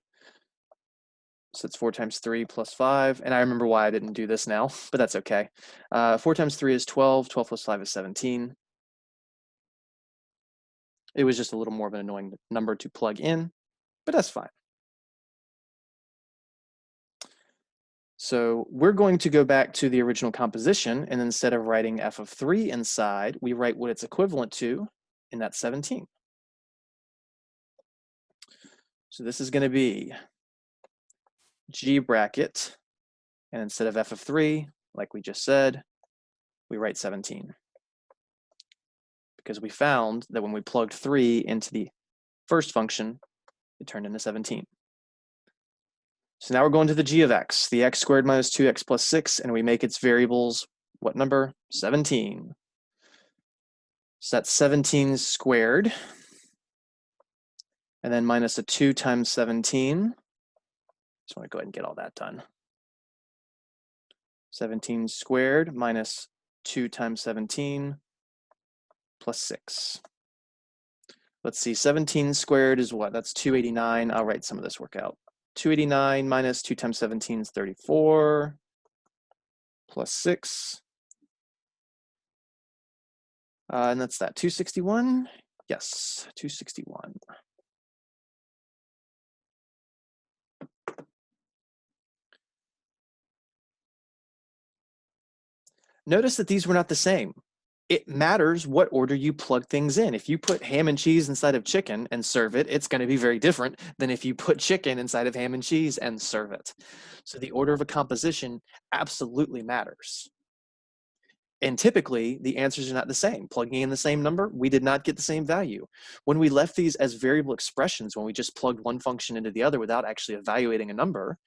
So it's 4 times 3 plus 5. And I remember why I didn't do this now, but that's okay. 4 times 3 is 12. 12 plus 5 is 17. It was just a little more of an annoying number to plug in, but that's fine. So we're going to go back to the original composition, and instead of writing f of 3 inside, we write what it's equivalent to, and that's 17. So this is going to be g bracket, and instead of f of 3, like we just said, we write 17. Because we found that when we plugged 3 into the first function, it turned into 17. So now we're going to the g of x, the x squared minus 2x plus 6, and we make its variables, what number? 17. So that's 17 squared, and then minus a 2 times 17. Just want to go ahead and get all that done. 17 squared minus 2 times 17 plus 6. Let's see, 17 squared is what? That's 289. I'll write some of this work out. 289 minus 2 times 17 is 34 plus 6. And that's that, 261? Yes, 261. Notice that these were not the same. It matters what order you plug things in. If you put ham and cheese inside of chicken and serve it, it's going to be very different than if you put chicken inside of ham and cheese and serve it. So the order of a composition absolutely matters. And typically, the answers are not the same. Plugging in the same number, we did not get the same value. When we left these as variable expressions, when we just plugged one function into the other without actually evaluating a number,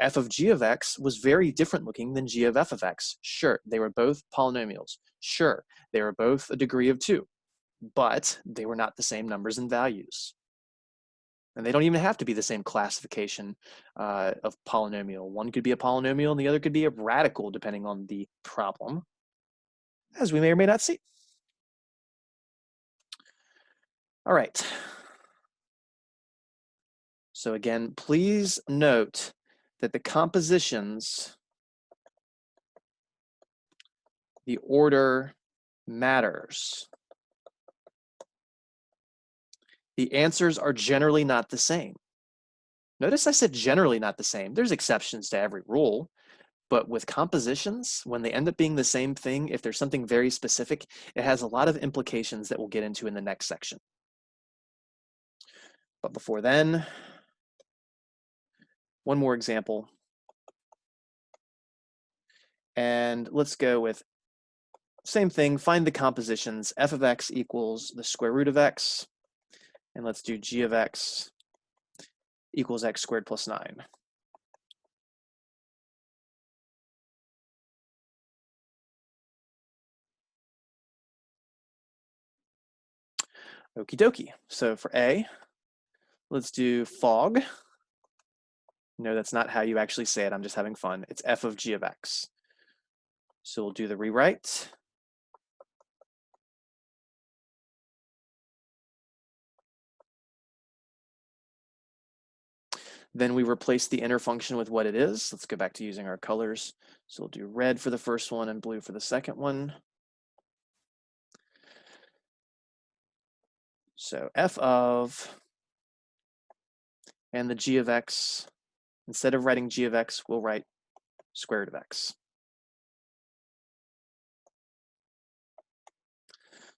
f of g of x was very different looking than g of f of x. Sure, they were both polynomials. Sure, they were both a degree of 2, but they were not the same numbers and values. And they don't even have to be the same classification of polynomial. One could be a polynomial and the other could be a radical depending on the problem, as we may or may not see. All right. So again, please note that the compositions, the order matters. The answers are generally not the same. Notice I said generally not the same. There's exceptions to every rule, but with compositions, when they end up being the same thing, if there's something very specific, it has a lot of implications that we'll get into in the next section. But before then, one more example. And let's go with same thing, find the compositions. F of x equals the square root of x. And let's do g of x equals x squared plus 9. Okie dokie. So for A, let's do fog. No, that's not how you actually say it. I'm just having fun. It's f of g of x. So we'll do the rewrite. Then we replace the inner function with what it is. Let's go back to using our colors. So we'll do red for the first one and blue for the second one. So f of, and the g of x, instead of writing g of x, we'll write square root of x.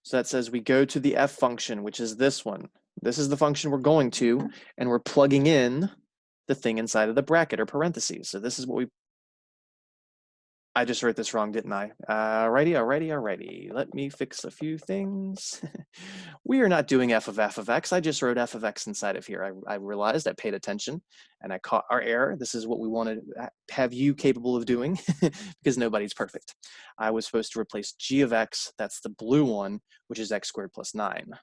So that says we go to the f function, which is this one. This is the function we're going to, and we're plugging in the thing inside of the bracket or parentheses. So this is what I just wrote this wrong, didn't I? Alrighty. Let me fix a few things. We are not doing f of x. I just wrote f of x inside of here. I realized, I paid attention, and I caught our error. This is what we want to have you capable of doing, because nobody's perfect. I was supposed to replace g of x, that's the blue one, which is x squared plus 9.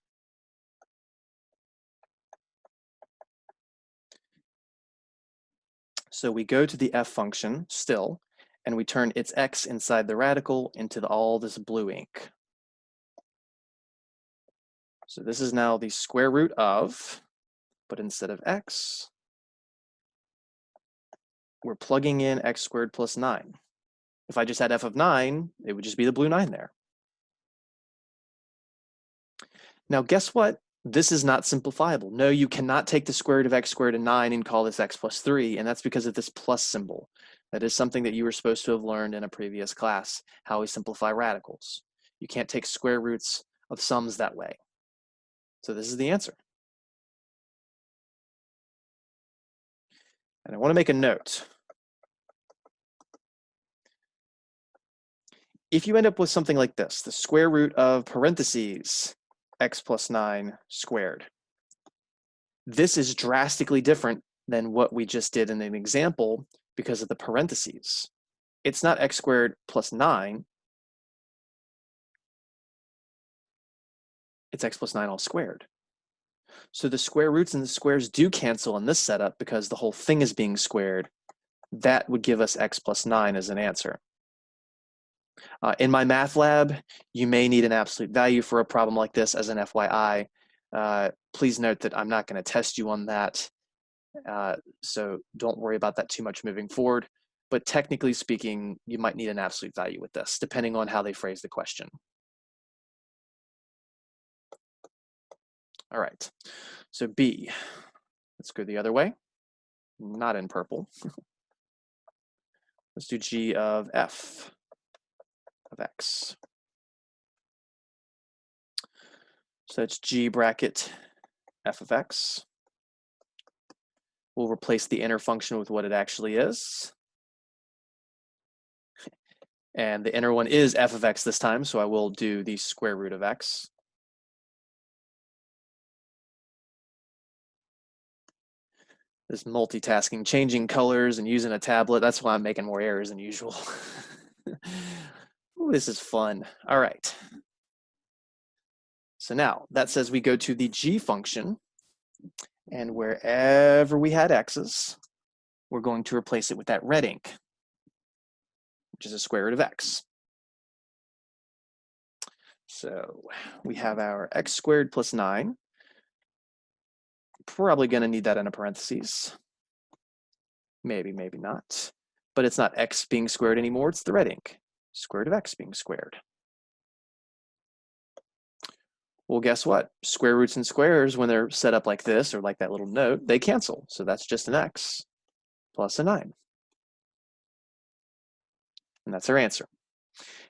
So we go to the f function still, and we turn its x inside the radical into all this blue ink. So this is now the square root of, but instead of x, we're plugging in x squared plus 9. If I just had f of 9, it would just be the blue 9 there. Now guess what? This is not simplifiable. No, you cannot take the square root of x squared and 9 and call this x plus 3, and that's because of this plus symbol. That is something that you were supposed to have learned in a previous class, how we simplify radicals. You can't take square roots of sums that way. So this is the answer. And I want to make a note. If you end up with something like this, the square root of parentheses x plus 9 squared, this is drastically different than what we just did in an example because of the parentheses. It's not x squared plus 9, it's x plus 9 all squared. So the square roots and the squares do cancel in this setup because the whole thing is being squared. That would give us x plus 9 as an answer. In my math lab, you may need an absolute value for a problem like this as an FYI. Please note that I'm not going to test you on that, so don't worry about that too much moving forward. But technically speaking, you might need an absolute value with this, depending on how they phrase the question. All right, so B. Let's go the other way, not in purple. Let's do G of f of x. So it's G bracket f of x. We'll replace the inner function with what it actually is. And the inner one is f of x this time, so I will do the square root of x. This multitasking, changing colors and using a tablet, that's why I'm making more errors than usual. Ooh, this is fun. All right. So now that says we go to the g function, and wherever we had x's, we're going to replace it with that red ink, which is a square root of x. So we have our x squared plus 9. Probably going to need that in a parentheses. Maybe, maybe not. But it's not x being squared anymore, it's the red ink. Square root of x being squared. Well, guess what? Square roots and squares, when they're set up like this, or like that little note, they cancel. So that's just an x plus a 9. And that's our answer.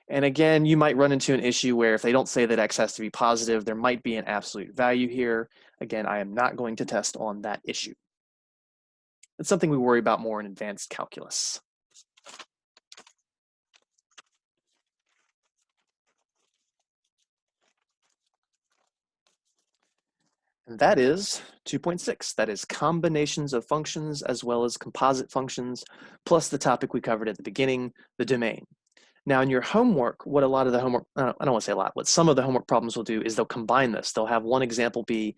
And again, you might run into an issue where if they don't say that x has to be positive, there might be an absolute value here. Again, I am not going to test on that issue. It's something we worry about more in advanced calculus. And that is 2.6. That is combinations of functions as well as composite functions, plus the topic we covered at the beginning, the domain. Now in your homework, what a lot of the homework, I don't want to say a lot, what some of the homework problems will do is they'll combine this. They'll have one example be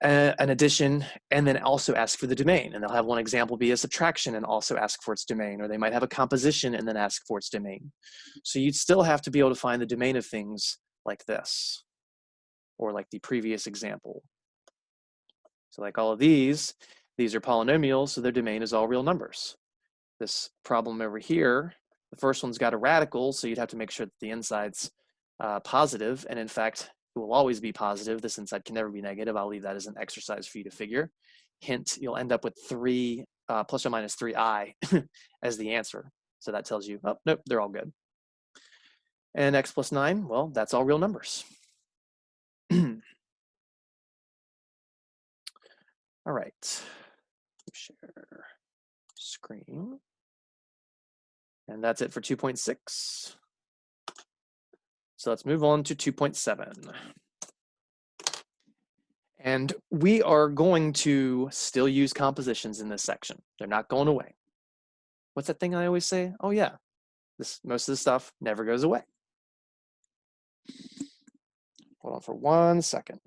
an addition and then also ask for the domain. And they'll have one example be a subtraction and also ask for its domain. Or they might have a composition and then ask for its domain. So you'd still have to be able to find the domain of things like this, or like the previous example. So like all of these are polynomials, so their domain is all real numbers. This problem over here, the first one's got a radical, so you'd have to make sure that the inside's positive, and in fact, it will always be positive. This inside can never be negative. I'll leave that as an exercise for you to figure. Hint, you'll end up with 3 plus or minus 3i as the answer. So that tells you, oh, nope, they're all good. And x plus 9, well, that's all real numbers. All right, Share screen. And that's it for 2.6. So let's move on to 2.7. And we are going to still use compositions in this section. They're not going away. What's that thing I always say? Oh yeah, most of the stuff never goes away. Hold on for 1 second.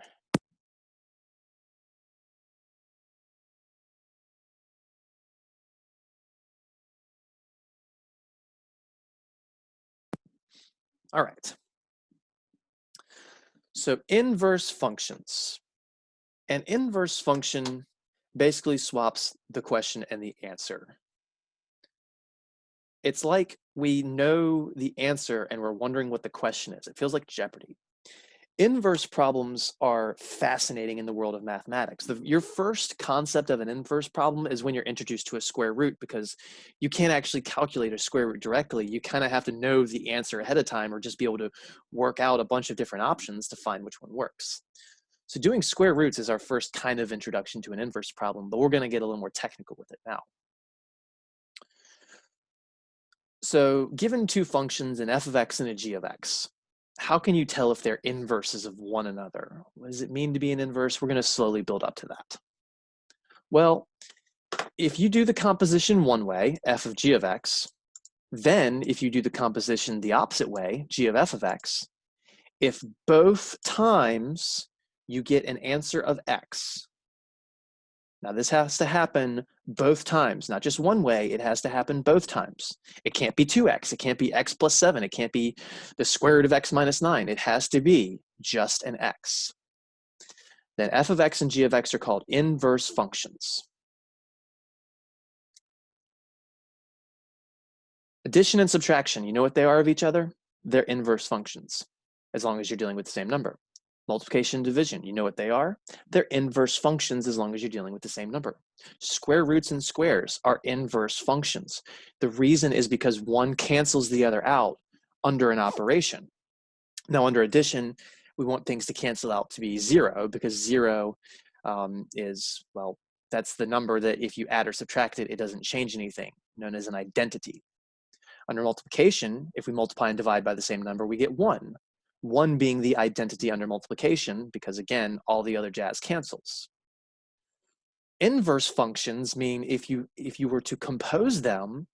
All right. So inverse functions. An inverse function basically swaps the question and the answer. It's like we know the answer and we're wondering what the question is. It feels like Jeopardy. Inverse problems are fascinating in the world of mathematics. Your first concept of an inverse problem is when you're introduced to a square root, because you can't actually calculate a square root directly. You kind of have to know the answer ahead of time or just be able to work out a bunch of different options to find which one works. So doing square roots is our first kind of introduction to an inverse problem, but we're going to get a little more technical with it now. So given two functions, an f of x and a g of x, how can you tell if they're inverses of one another? What does it mean to be an inverse? We're going to slowly build up to that. Well, if you do the composition one way, f of g of x, then if you do the composition the opposite way, g of f of x, if both times you get an answer of x, now this has to happen both times, not just one way, it has to happen both times. It can't be 2x, it can't be x plus 7, it can't be the square root of x minus 9, it has to be just an x. Then f of x and g of x are called inverse functions. Addition and subtraction, you know what they are of each other? They're inverse functions, as long as you're dealing with the same number. Multiplication and division, you know what they are? They're inverse functions as long as you're dealing with the same number. Square roots and squares are inverse functions. The reason is because one cancels the other out under an operation. Now under addition, we want things to cancel out to be 0, because 0 is, well, that's the number that if you add or subtract it, it doesn't change anything, known as an identity. Under multiplication, if we multiply and divide by the same number, we get 1. 1 being the identity under multiplication, because again, all the other jazz cancels. Inverse functions mean if you were to compose them,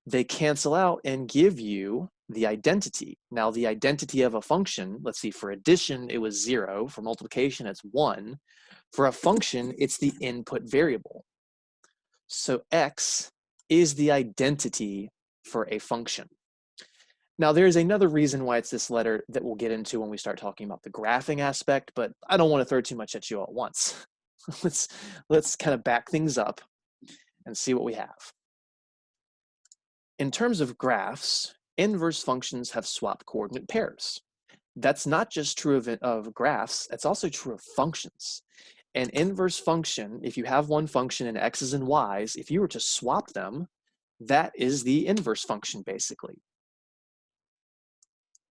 they cancel out and give you the identity. Now the identity of a function, let's see, for addition, it was 0. For multiplication, it's 1. For a function, it's the input variable. So x is the identity for a function. Now there's another reason why it's this letter that we'll get into when we start talking about the graphing aspect, but I don't want to throw too much at you all at once. let's kind of back things up and see what we have. In terms of graphs, inverse functions have swapped coordinate pairs. That's not just true of graphs, it's also true of functions. An inverse function, if you have one function in x's and y's, if you were to swap them, that is the inverse function basically.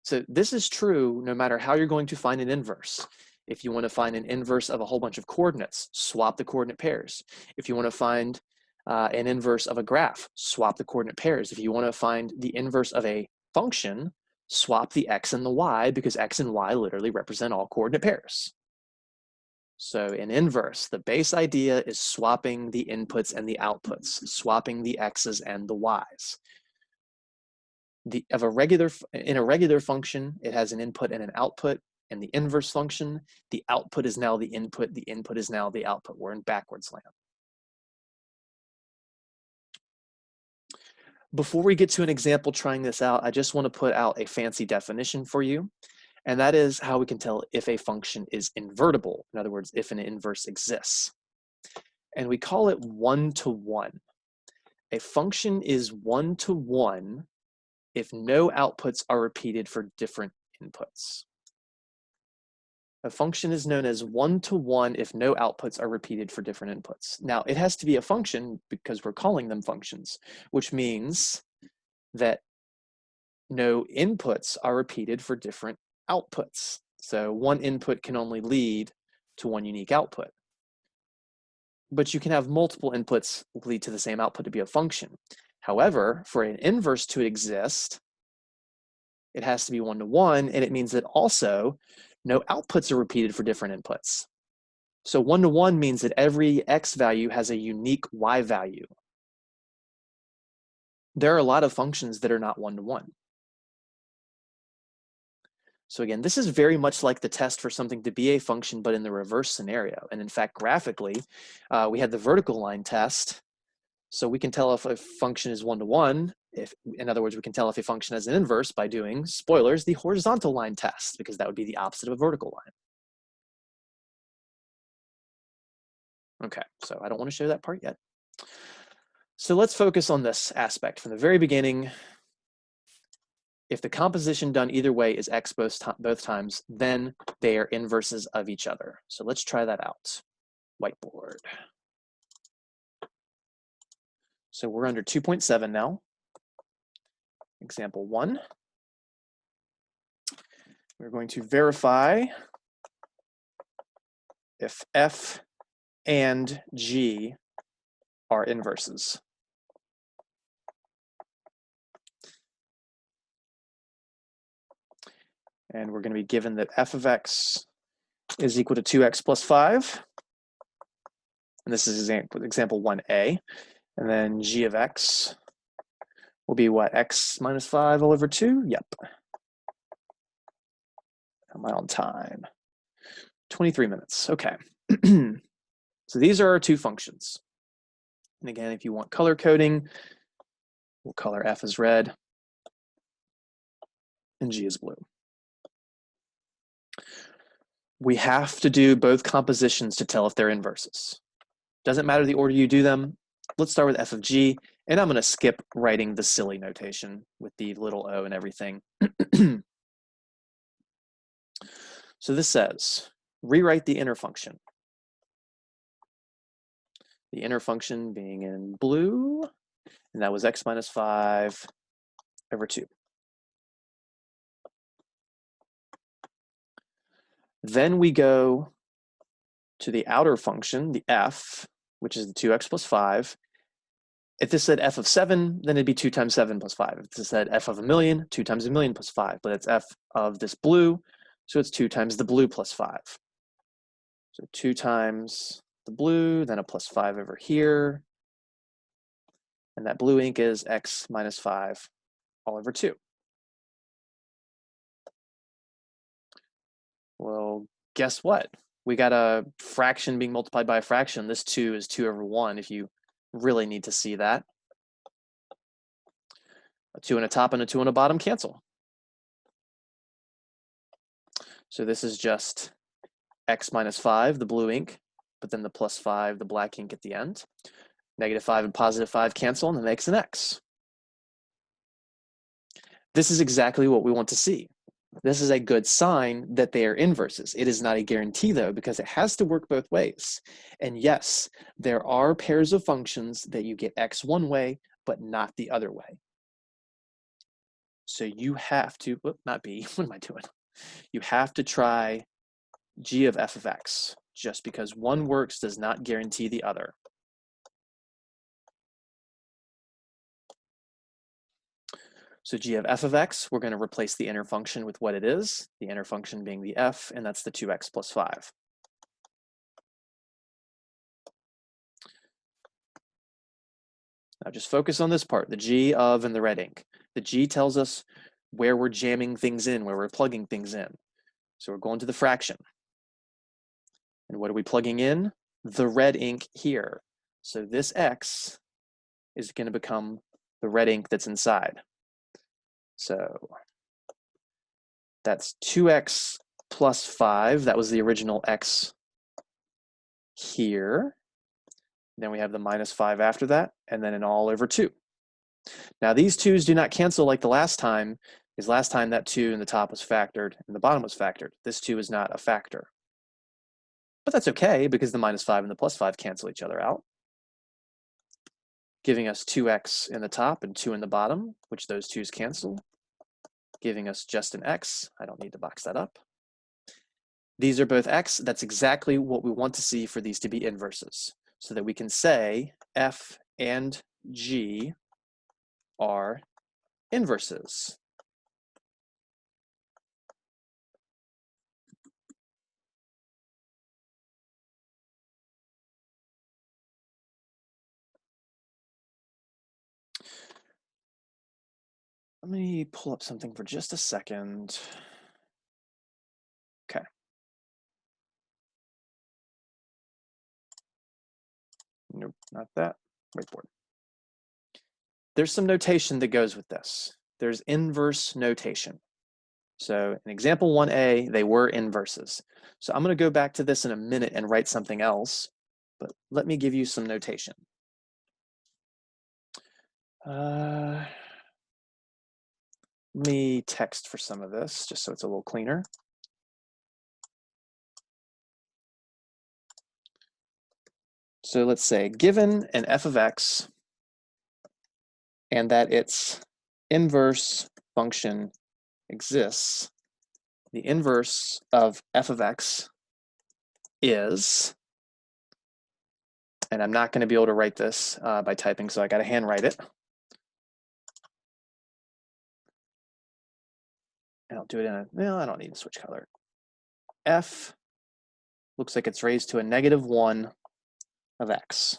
So this is true no matter how you're going to find an inverse. If you want to find an inverse of a whole bunch of coordinates, swap the coordinate pairs. If you want to find an inverse of a graph, swap the coordinate pairs. If you want to find the inverse of a function, swap the x and the y, because x and y literally represent all coordinate pairs. So in inverse, the base idea is swapping the inputs and the outputs, swapping the x's and the y's. In a regular function, it has an input and an output. In the inverse function, the output is now the input is now the output. We're in backwards land. Before we get to an example trying this out, I just want to put out a fancy definition for you, and that is how we can tell if a function is invertible. In other words, if an inverse exists. And we call it one-to-one. A function is one-to-one if no outputs are repeated for different inputs. A function is known as one-to-one if no outputs are repeated for different inputs. Now, it has to be a function because we're calling them functions, which means that no inputs are repeated for different outputs. So one input can only lead to one unique output. but you can have multiple inputs lead to the same output to be a function. However, for an inverse to exist, it has to be one-to-one, and it means that also no outputs are repeated for different inputs. So one-to-one means that every x value has a unique y value. There are a lot of functions that are not one-to-one. So again, this is very much like the test for something to be a function, but in the reverse scenario. And in fact, graphically, we had the vertical line test. So we can tell if a function is one-to-one. In other words, we can tell if a function has an inverse by doing, spoilers, the horizontal line test, because that would be the opposite of a vertical line. Okay, so I don't want to show that part yet. So let's focus on this aspect from the very beginning. If the composition done either way is x both times, then they are inverses of each other. So let's try that out. Whiteboard. So we're under 2.7 now. Example 1. We're going to verify if f and g are inverses. And we're going to be given that f of x is equal to 2x plus 5. And this is example 1a. And then g of x will be what? X minus 5 all over 2? Yep. Am I on time? 23 minutes. Okay. So these are our two functions. And again, if you want color coding, we'll color f as red and g as blue. We have to do both compositions to tell if they're inverses. Doesn't matter the order you do them. Let's start with f of g, and I'm going to skip writing the silly notation with the little o and everything. So this says, rewrite the inner function. The inner function being in blue, and that was x minus 5 over 2. Then we go to the outer function, the f, which is the 2x plus 5. If this said f of 7, then it'd be 2 times 7 plus 5. If this said f of a million, 2 times a million plus 5. But it's f of this blue, so it's 2 times the blue plus 5. So 2 times the blue, then a plus 5 over here. And that blue ink is x minus 5 all over 2. Well, guess what? We got a fraction being multiplied by a fraction. This 2 is 2 over 1 if you really need to see that. A 2 on a top and a 2 on a bottom cancel. So this is just x minus 5, the blue ink, but then the plus 5, the black ink at the end. Negative 5 and positive 5 cancel, and that makes an x. This is exactly what we want to see. This is a good sign that they are inverses. It is not a guarantee, though, because it has to work both ways. And yes, there are pairs of functions that you get x one way, but not the other way. So you have to, not b, what am I doing? You have to try g of f of x. Just because one works does not guarantee the other. So g of f of x, we're going to replace the inner function with what it is, the inner function being the f, and that's the 2x plus 5. Now just focus on this part, the g of and the red ink. The g tells us where we're jamming things in, where we're plugging things in. So we're going to the fraction. And what are we plugging in? The red ink here. So this x is going to become the red ink that's inside. So that's 2x plus 5. That was the original x here. Then we have the minus 5 after that, and then an all over 2. Now these 2's do not cancel like the last time, because last time that 2 in the top was factored and the bottom was factored. This 2 is not a factor. But that's okay, because the minus 5 and the plus 5 cancel each other out, giving us 2x in the top and 2 in the bottom, which those 2's cancel, giving us just an x. I don't need to box that up. These are both x. That's exactly what we want to see for these to be inverses. so that we can say f and g are inverses. Let me pull up something for just a second. Okay. Nope, not that. Whiteboard. There's some notation that goes with this. There's inverse notation. So in example 1a, they were inverses. So I'm going to go back to this in a minute and write something else, but let me give you some notation. Let me text for some of this, just so it's a little cleaner. So let's say, given an f of x and that its inverse function exists, the inverse of f of x is, and I'm not going to be able to write this by typing, so I got to handwrite it. And I'll do it in a, well, I don't need to switch color. F looks like it's raised to a -1 of x.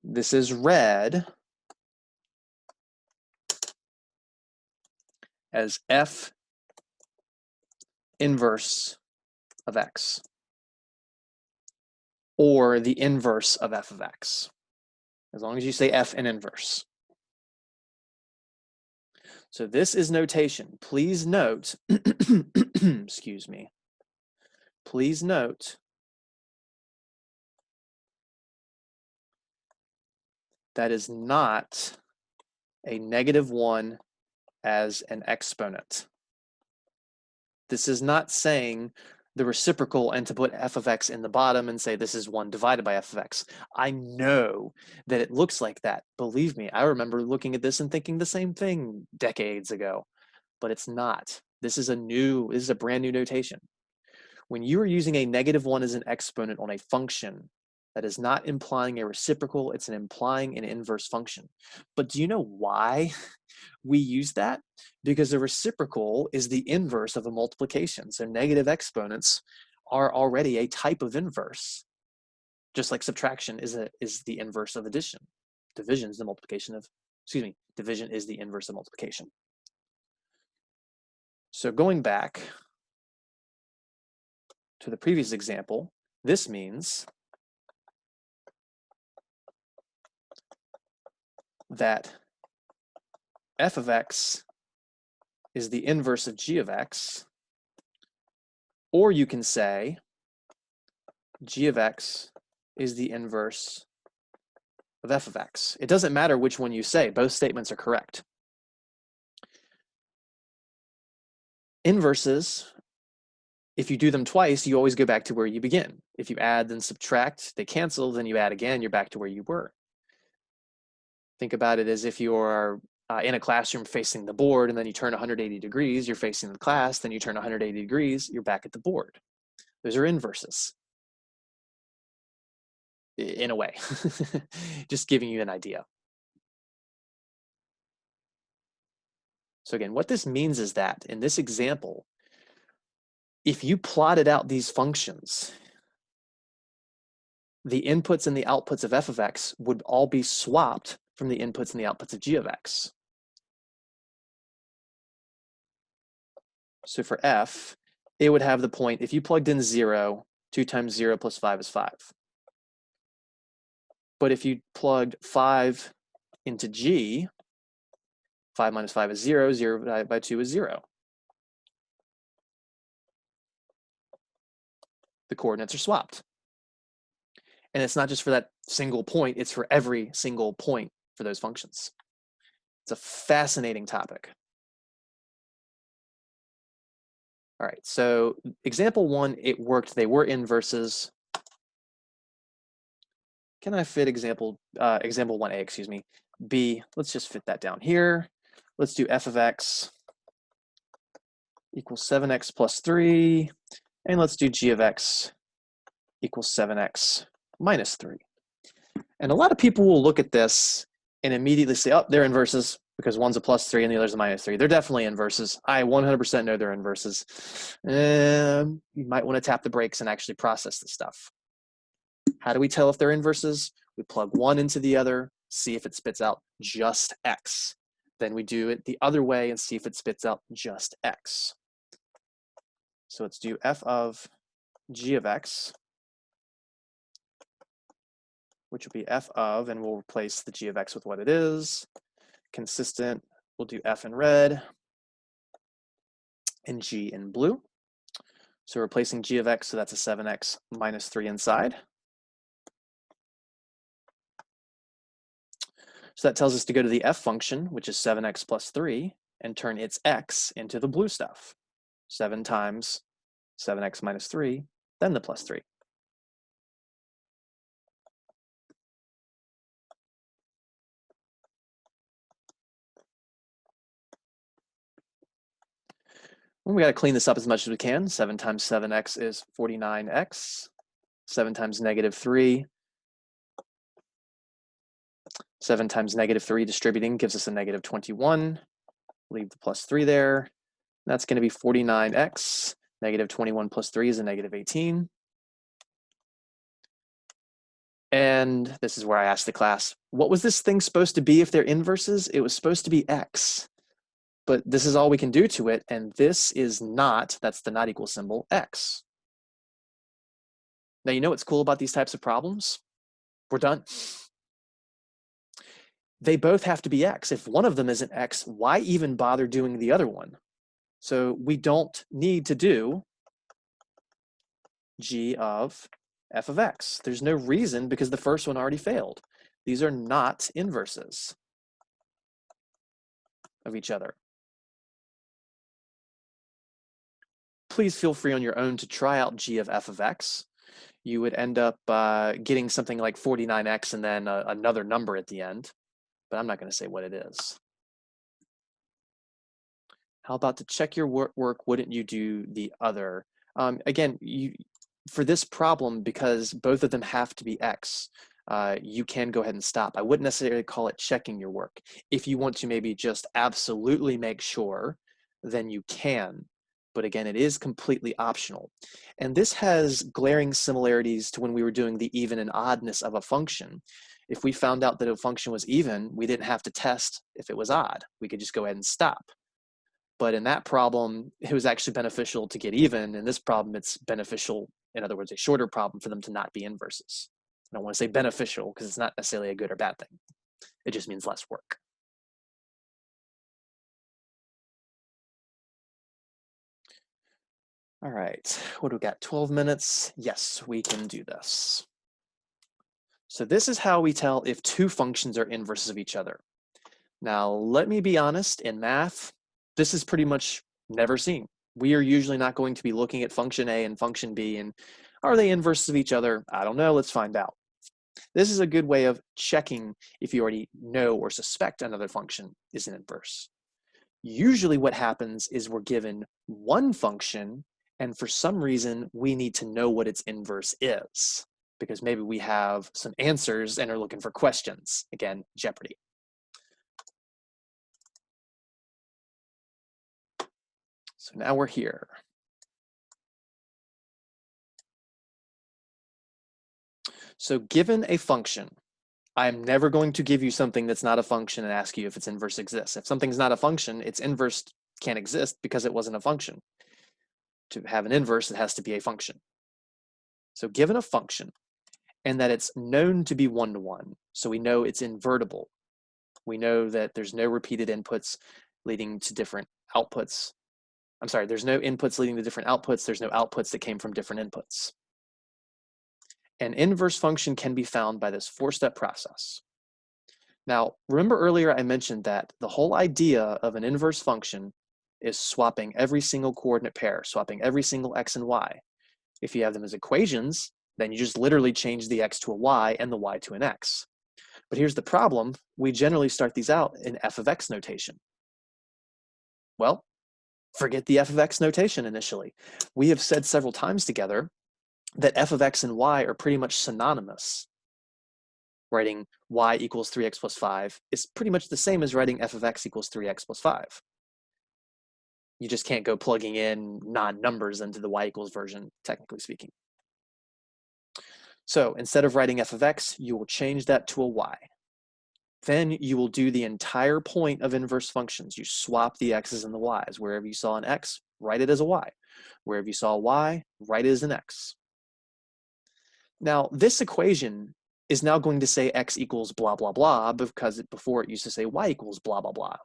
This is read as f inverse of x, or the inverse of f of x, as long as you say f in inverse. So this is notation. Please note, excuse me, please note that is not a -1 as an exponent. This is not saying the reciprocal and to put f of x in the bottom and say this is 1 divided by f of x. I know that it looks like that. Believe me, I remember looking at this and thinking the same thing decades ago, but it's not. This is a brand new notation. When you are using a -1 as an exponent on a function, that is not implying a reciprocal, it's implying an inverse function. But do you know why we use that? Because a reciprocal is the inverse of a multiplication. So negative exponents are already a type of inverse, just like subtraction is the inverse of addition. Division is the multiplication of, division is the inverse of multiplication. So going back to the previous example, this means that f of x is the inverse of g of x, or you can say g of x is the inverse of f of x. It doesn't matter which one you say, both statements are correct. Inverses, if you do them twice, you always go back to where you begin. If you add then subtract, they cancel, then you add again, you're back to where you were. Think about it as if you're in a classroom facing the board, and then you turn 180 degrees, you're facing the class, then you turn 180 degrees, you're back at the board. Those are inverses, in a way, just giving you an idea. So again, what this means is that in this example, if you plotted out these functions, the inputs and the outputs of f of x would all be swapped from the inputs and the outputs of g of x. So for f, it would have the point, if you plugged in 0, 2 times 0 plus 5 is 5. But if you plugged 5 into g, 5 minus 5 is 0, 0 divided by 2 is 0. The coordinates are swapped. And it's not just for that single point, it's for every single point for those functions. It's a fascinating topic. All right, so example 1, it worked. They were inverses. Can I fit example 1a, excuse me, b? Let's just fit that down here. Let's do f of x equals 7x plus 3, and let's do g of x equals 7x minus 3. And a lot of people will look at this and immediately say, oh, they're inverses because one's a plus 3 and the other's a minus 3. They're definitely inverses. I 100% know they're inverses. You might want to tap the brakes and actually process this stuff. How do we tell if they're inverses? We plug one into the other, see if it spits out just x. Then we do it the other way and see if it spits out just x. So let's do f of g of x, which will be f of, and we'll replace the g of x with what it is. Consistent, we'll do f in red and g in blue. So replacing g of x, so that's a 7x minus 3 inside. So that tells us to go to the f function, which is 7x plus 3, and turn its x into the blue stuff. 7 times 7x minus 3, then the plus 3. Well, we got to clean this up as much as we can. 7 times 7x is 49x. 7 times negative 3. 7 times negative 3 distributing gives us a negative 21. Leave the plus 3 there. That's going to be 49x. Negative 21 plus 3 is a negative 18. And this is where I asked the class, what was this thing supposed to be if they're inverses? It was supposed to be x. But this is all we can do to it, and this is not, that's the not equal symbol, x. Now, you know what's cool about these types of problems? We're done. They both have to be x. If one of them isn't x, why even bother doing the other one? So we don't need to do g of f of x. There's no reason because the first one already failed. These are not inverses of each other. Please feel free on your own to try out g of f of x. You would end up getting something like 49x and then another number at the end, but I'm not going to say what it is. How about to check your work, wouldn't you do the other? Again, for this problem, because both of them have to be x, you can go ahead and stop. I wouldn't necessarily call it checking your work. If you want to maybe just absolutely make sure, then you can. But again, it is completely optional. And this has glaring similarities to when we were doing the even and oddness of a function. If we found out that a function was even, we didn't have to test if it was odd. We could just go ahead and stop. But in that problem, it was actually beneficial to get even. In this problem, it's beneficial, in other words, a shorter problem for them to not be inverses. I don't want to say beneficial because it's not necessarily a good or bad thing. It just means less work. All right, what do we got? 12 minutes? Yes, we can do this. So this is how we tell if two functions are inverses of each other. Now, let me be honest, in math, this is pretty much never seen. We are usually not going to be looking at function A and function B and are they inverses of each other? I don't know, let's find out. This is a good way of checking if you already know or suspect another function is an inverse. Usually what happens is we're given one function and for some reason we need to know what its inverse is because maybe we have some answers and are looking for questions. Again, Jeopardy. So now we're here. So given a function, I'm never going to give you something that's not a function and ask you if its inverse exists. If something's not a function, its inverse can't exist because it wasn't a function. To have an inverse, it has to be a function. So given a function and that it's known to be one-to-one, so we know it's invertible. We know that there's no repeated inputs leading to different outputs. I'm sorry, there's no inputs leading to different outputs. There's no outputs that came from different inputs. An inverse function can be found by this four-step process. Now, remember earlier I mentioned that the whole idea of an inverse function is swapping every single coordinate pair, swapping every single x and y. If you have them as equations, then you just literally change the x to a y and the y to an x. But here's the problem. We generally start these out in f of x notation. Well, forget the f of x notation initially. We have said several times together that f of x and y are pretty much synonymous. Writing y equals 3x plus 5 is pretty much the same as writing f of x equals 3x plus 5. You just can't go plugging in non-numbers into the y equals version, technically speaking. So instead of writing f of x, you will change that to a y. Then you will do the entire point of inverse functions. You swap the x's and the y's. Wherever you saw an x, write it as a y. Wherever you saw a y, write it as an x. Now, this equation is now going to say x equals blah, blah, blah, because before it used to say y equals blah, blah, blah.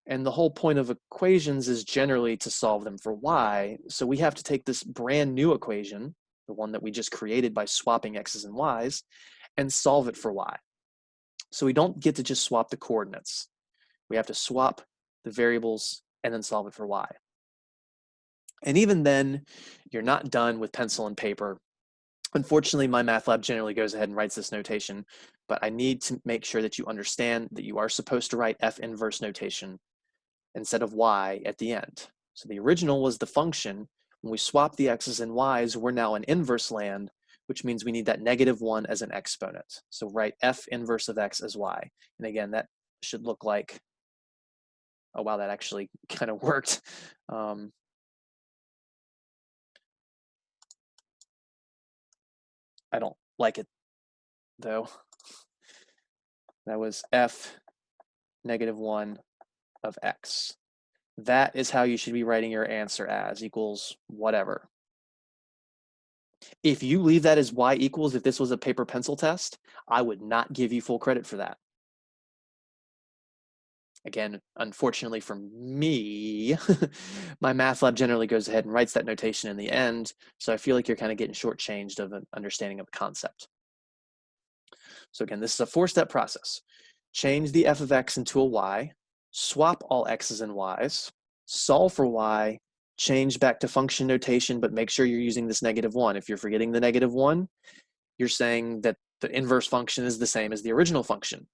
And the whole point of equations is generally to solve them for y. So we have to take this brand new equation, the one that we just created by swapping x's and y's, and solve it for y. So we don't get to just swap the coordinates. We have to swap the variables and then solve it for y. And even then, you're not done with pencil and paper. Unfortunately, my math lab generally goes ahead and writes this notation, but I need to make sure that you understand that you are supposed to write f inverse notation instead of y at the end. So the original was the function. When we swap the x's and y's, we're now in inverse land, which means we need that -1 as an exponent. So write f inverse of x as y. And again, that should look like, oh wow, that actually kind of worked. I don't like it though. That was f -1 of x. That is how you should be writing your answer as, equals whatever. If you leave that as y equals, if this was a paper pencil test, I would not give you full credit for that. Again, unfortunately for me, my math lab generally goes ahead and writes that notation in the end, so I feel like you're kind of getting shortchanged of an understanding of the concept. So again, this is a 4-step process. Change the f of x into a y, swap all x's and y's, solve for y, change back to function notation, but make sure you're using this -1. If you're forgetting the -1, you're saying that the inverse function is the same as the original function.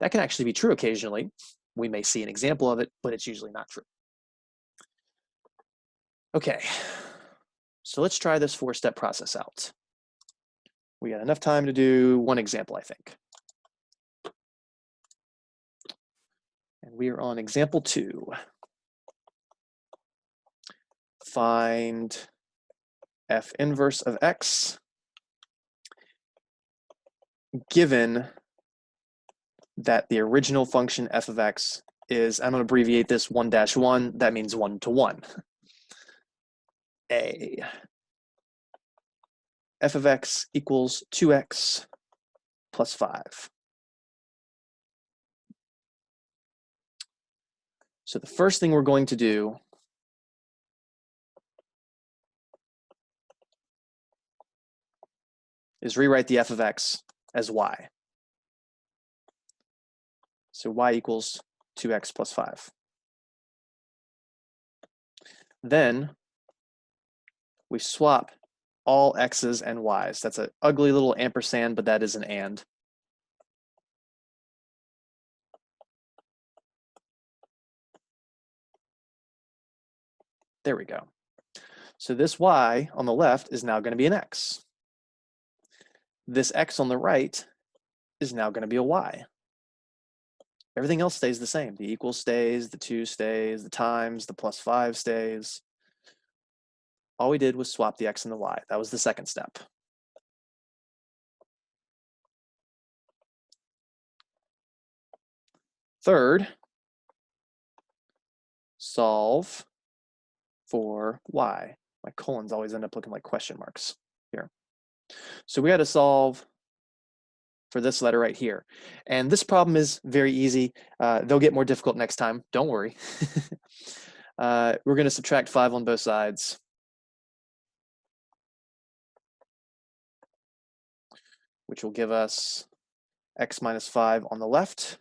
That can actually be true occasionally. We may see an example of it, but it's usually not true. Okay, so let's try this 4-step process out. We got enough time to do one example, I think. And we are on example 2. Find f inverse of x given that the original function f of x is, I'm going to abbreviate this 1-1, that means 1-1. A. F of x equals 2x plus 5. So the first thing we're going to do is rewrite the f of x as y. So y equals 2x plus 5. Then we swap all x's and y's. That's an ugly little ampersand, but that is an and. There we go. So this y on the left is now going to be an x. This x on the right is now going to be a y. Everything else stays the same. The equal stays, the 2 stays, the times, the plus 5 stays. All we did was swap the x and the y. That was the second step. Third, solve for y. My colons always end up looking like question marks here. So we had to solve for this letter right here. And this problem is very easy. They'll get more difficult next time. Don't worry. We're going to subtract 5 on both sides. Which will give us x minus 5 on the left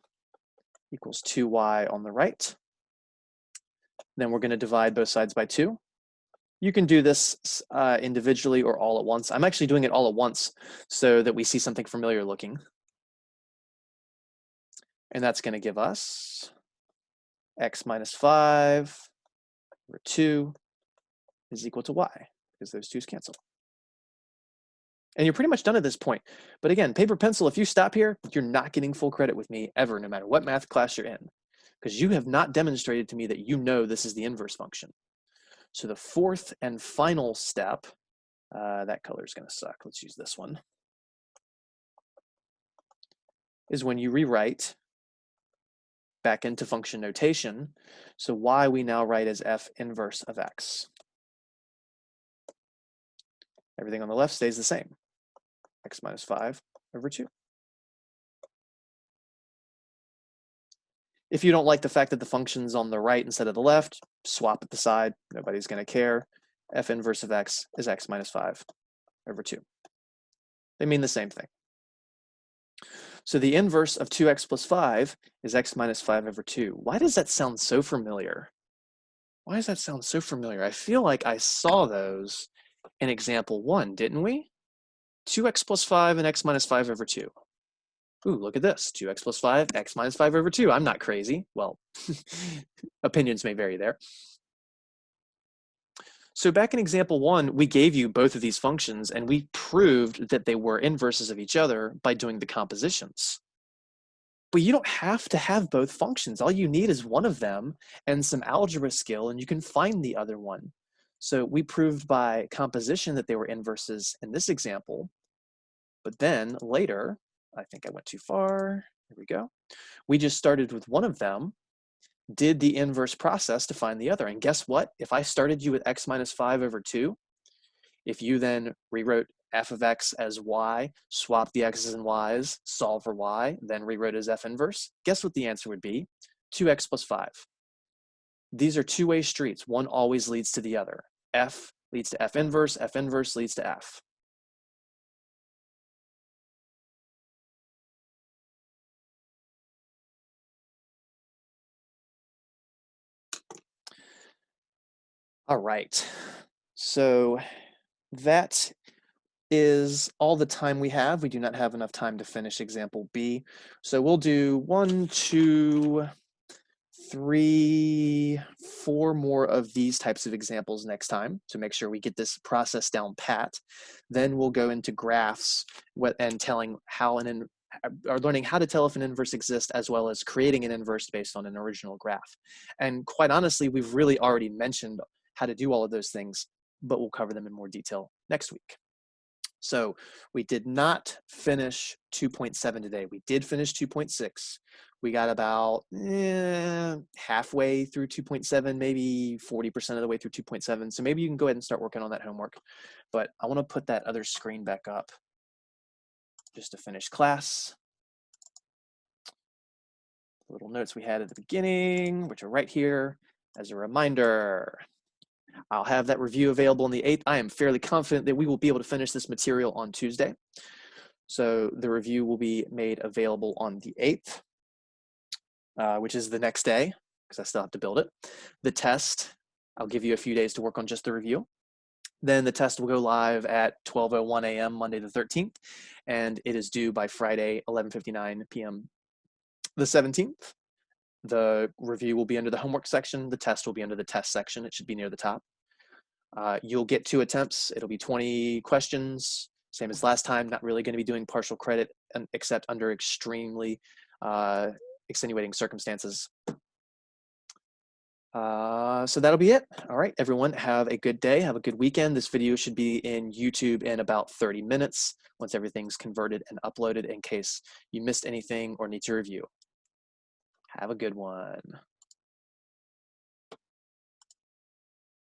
equals 2y on the right. Then we're going to divide both sides by 2. You can do this individually or all at once. I'm actually doing it all at once so that we see something familiar looking. And that's going to give us x minus 5 over 2 is equal to y, because those 2's cancel. And you're pretty much done at this point. But again, paper pencil, if you stop here, you're not getting full credit with me ever, no matter what math class you're in, because you have not demonstrated to me that you know this is the inverse function. So the fourth and final step, that color is going to suck. Let's use this one, is when you rewrite back into function notation. So y we now write as f inverse of x. Everything on the left stays the same. X minus 5 over 2. If you don't like the fact that the function's on the right instead of the left, swap at the side. Nobody's going to care. F inverse of x is x minus 5 over 2. They mean the same thing. So the inverse of 2x plus 5 is x minus 5 over 2. Why does that sound so familiar? Why does that sound so familiar? I feel like I saw those in example 1, didn't we? 2x plus 5 and x minus 5 over 2. Ooh, look at this. 2x plus 5, x minus 5 over 2. I'm not crazy. Well, opinions may vary there. So back in example 1, we gave you both of these functions, and we proved that they were inverses of each other by doing the compositions. But you don't have to have both functions. All you need is one of them and some algebra skill, and you can find the other one. So we proved by composition that they were inverses in this example. But then later, I think I went too far. Here we go. We just started with one of them, did the inverse process to find the other. And guess what? If I started you with x minus 5 over 2, if you then rewrote f of x as y, swap the x's and y's, solve for y, then rewrote as f inverse, guess what the answer would be? 2x plus 5. These are two-way streets. One always leads to the other. F leads to f inverse leads to f. All right, so that is all the time we have. We do not have enough time to finish example B. So we'll do 1, 2, 3, 4 more of these types of examples next time to make sure we get this process down pat. Then we'll go into graphs and telling how or learning how to tell if an inverse exists, as well as creating an inverse based on an original graph. And quite honestly, we've really already mentioned how to do all of those things, but we'll cover them in more detail next week. So we did not finish 2.7 today. We did finish 2.6. We got about halfway through 2.7, maybe 40% of the way through 2.7. So maybe you can go ahead and start working on that homework. But I want to put that other screen back up just to finish class. The little notes we had at the beginning, which are right here as a reminder. I'll have that review available on the 8th. I am fairly confident that we will be able to finish this material on Tuesday. So the review will be made available on the 8th, which is the next day, because I still have to build it. The test, I'll give you a few days to work on just the review. Then the test will go live at 12:01 a.m. Monday the 13th, and it is due by Friday, 11:59 p.m. the 17th. The review will be under the homework section. The test will be under the test section. It should be near the top. You'll get 2 attempts. It'll be 20 questions, same as last time. Not really going to be doing partial credit except under extremely extenuating circumstances. So that'll be it. All right, everyone, have a good day. Have a good weekend. This video should be in YouTube in about 30 minutes once everything's converted and uploaded, in case you missed anything or need to review. Have a good one.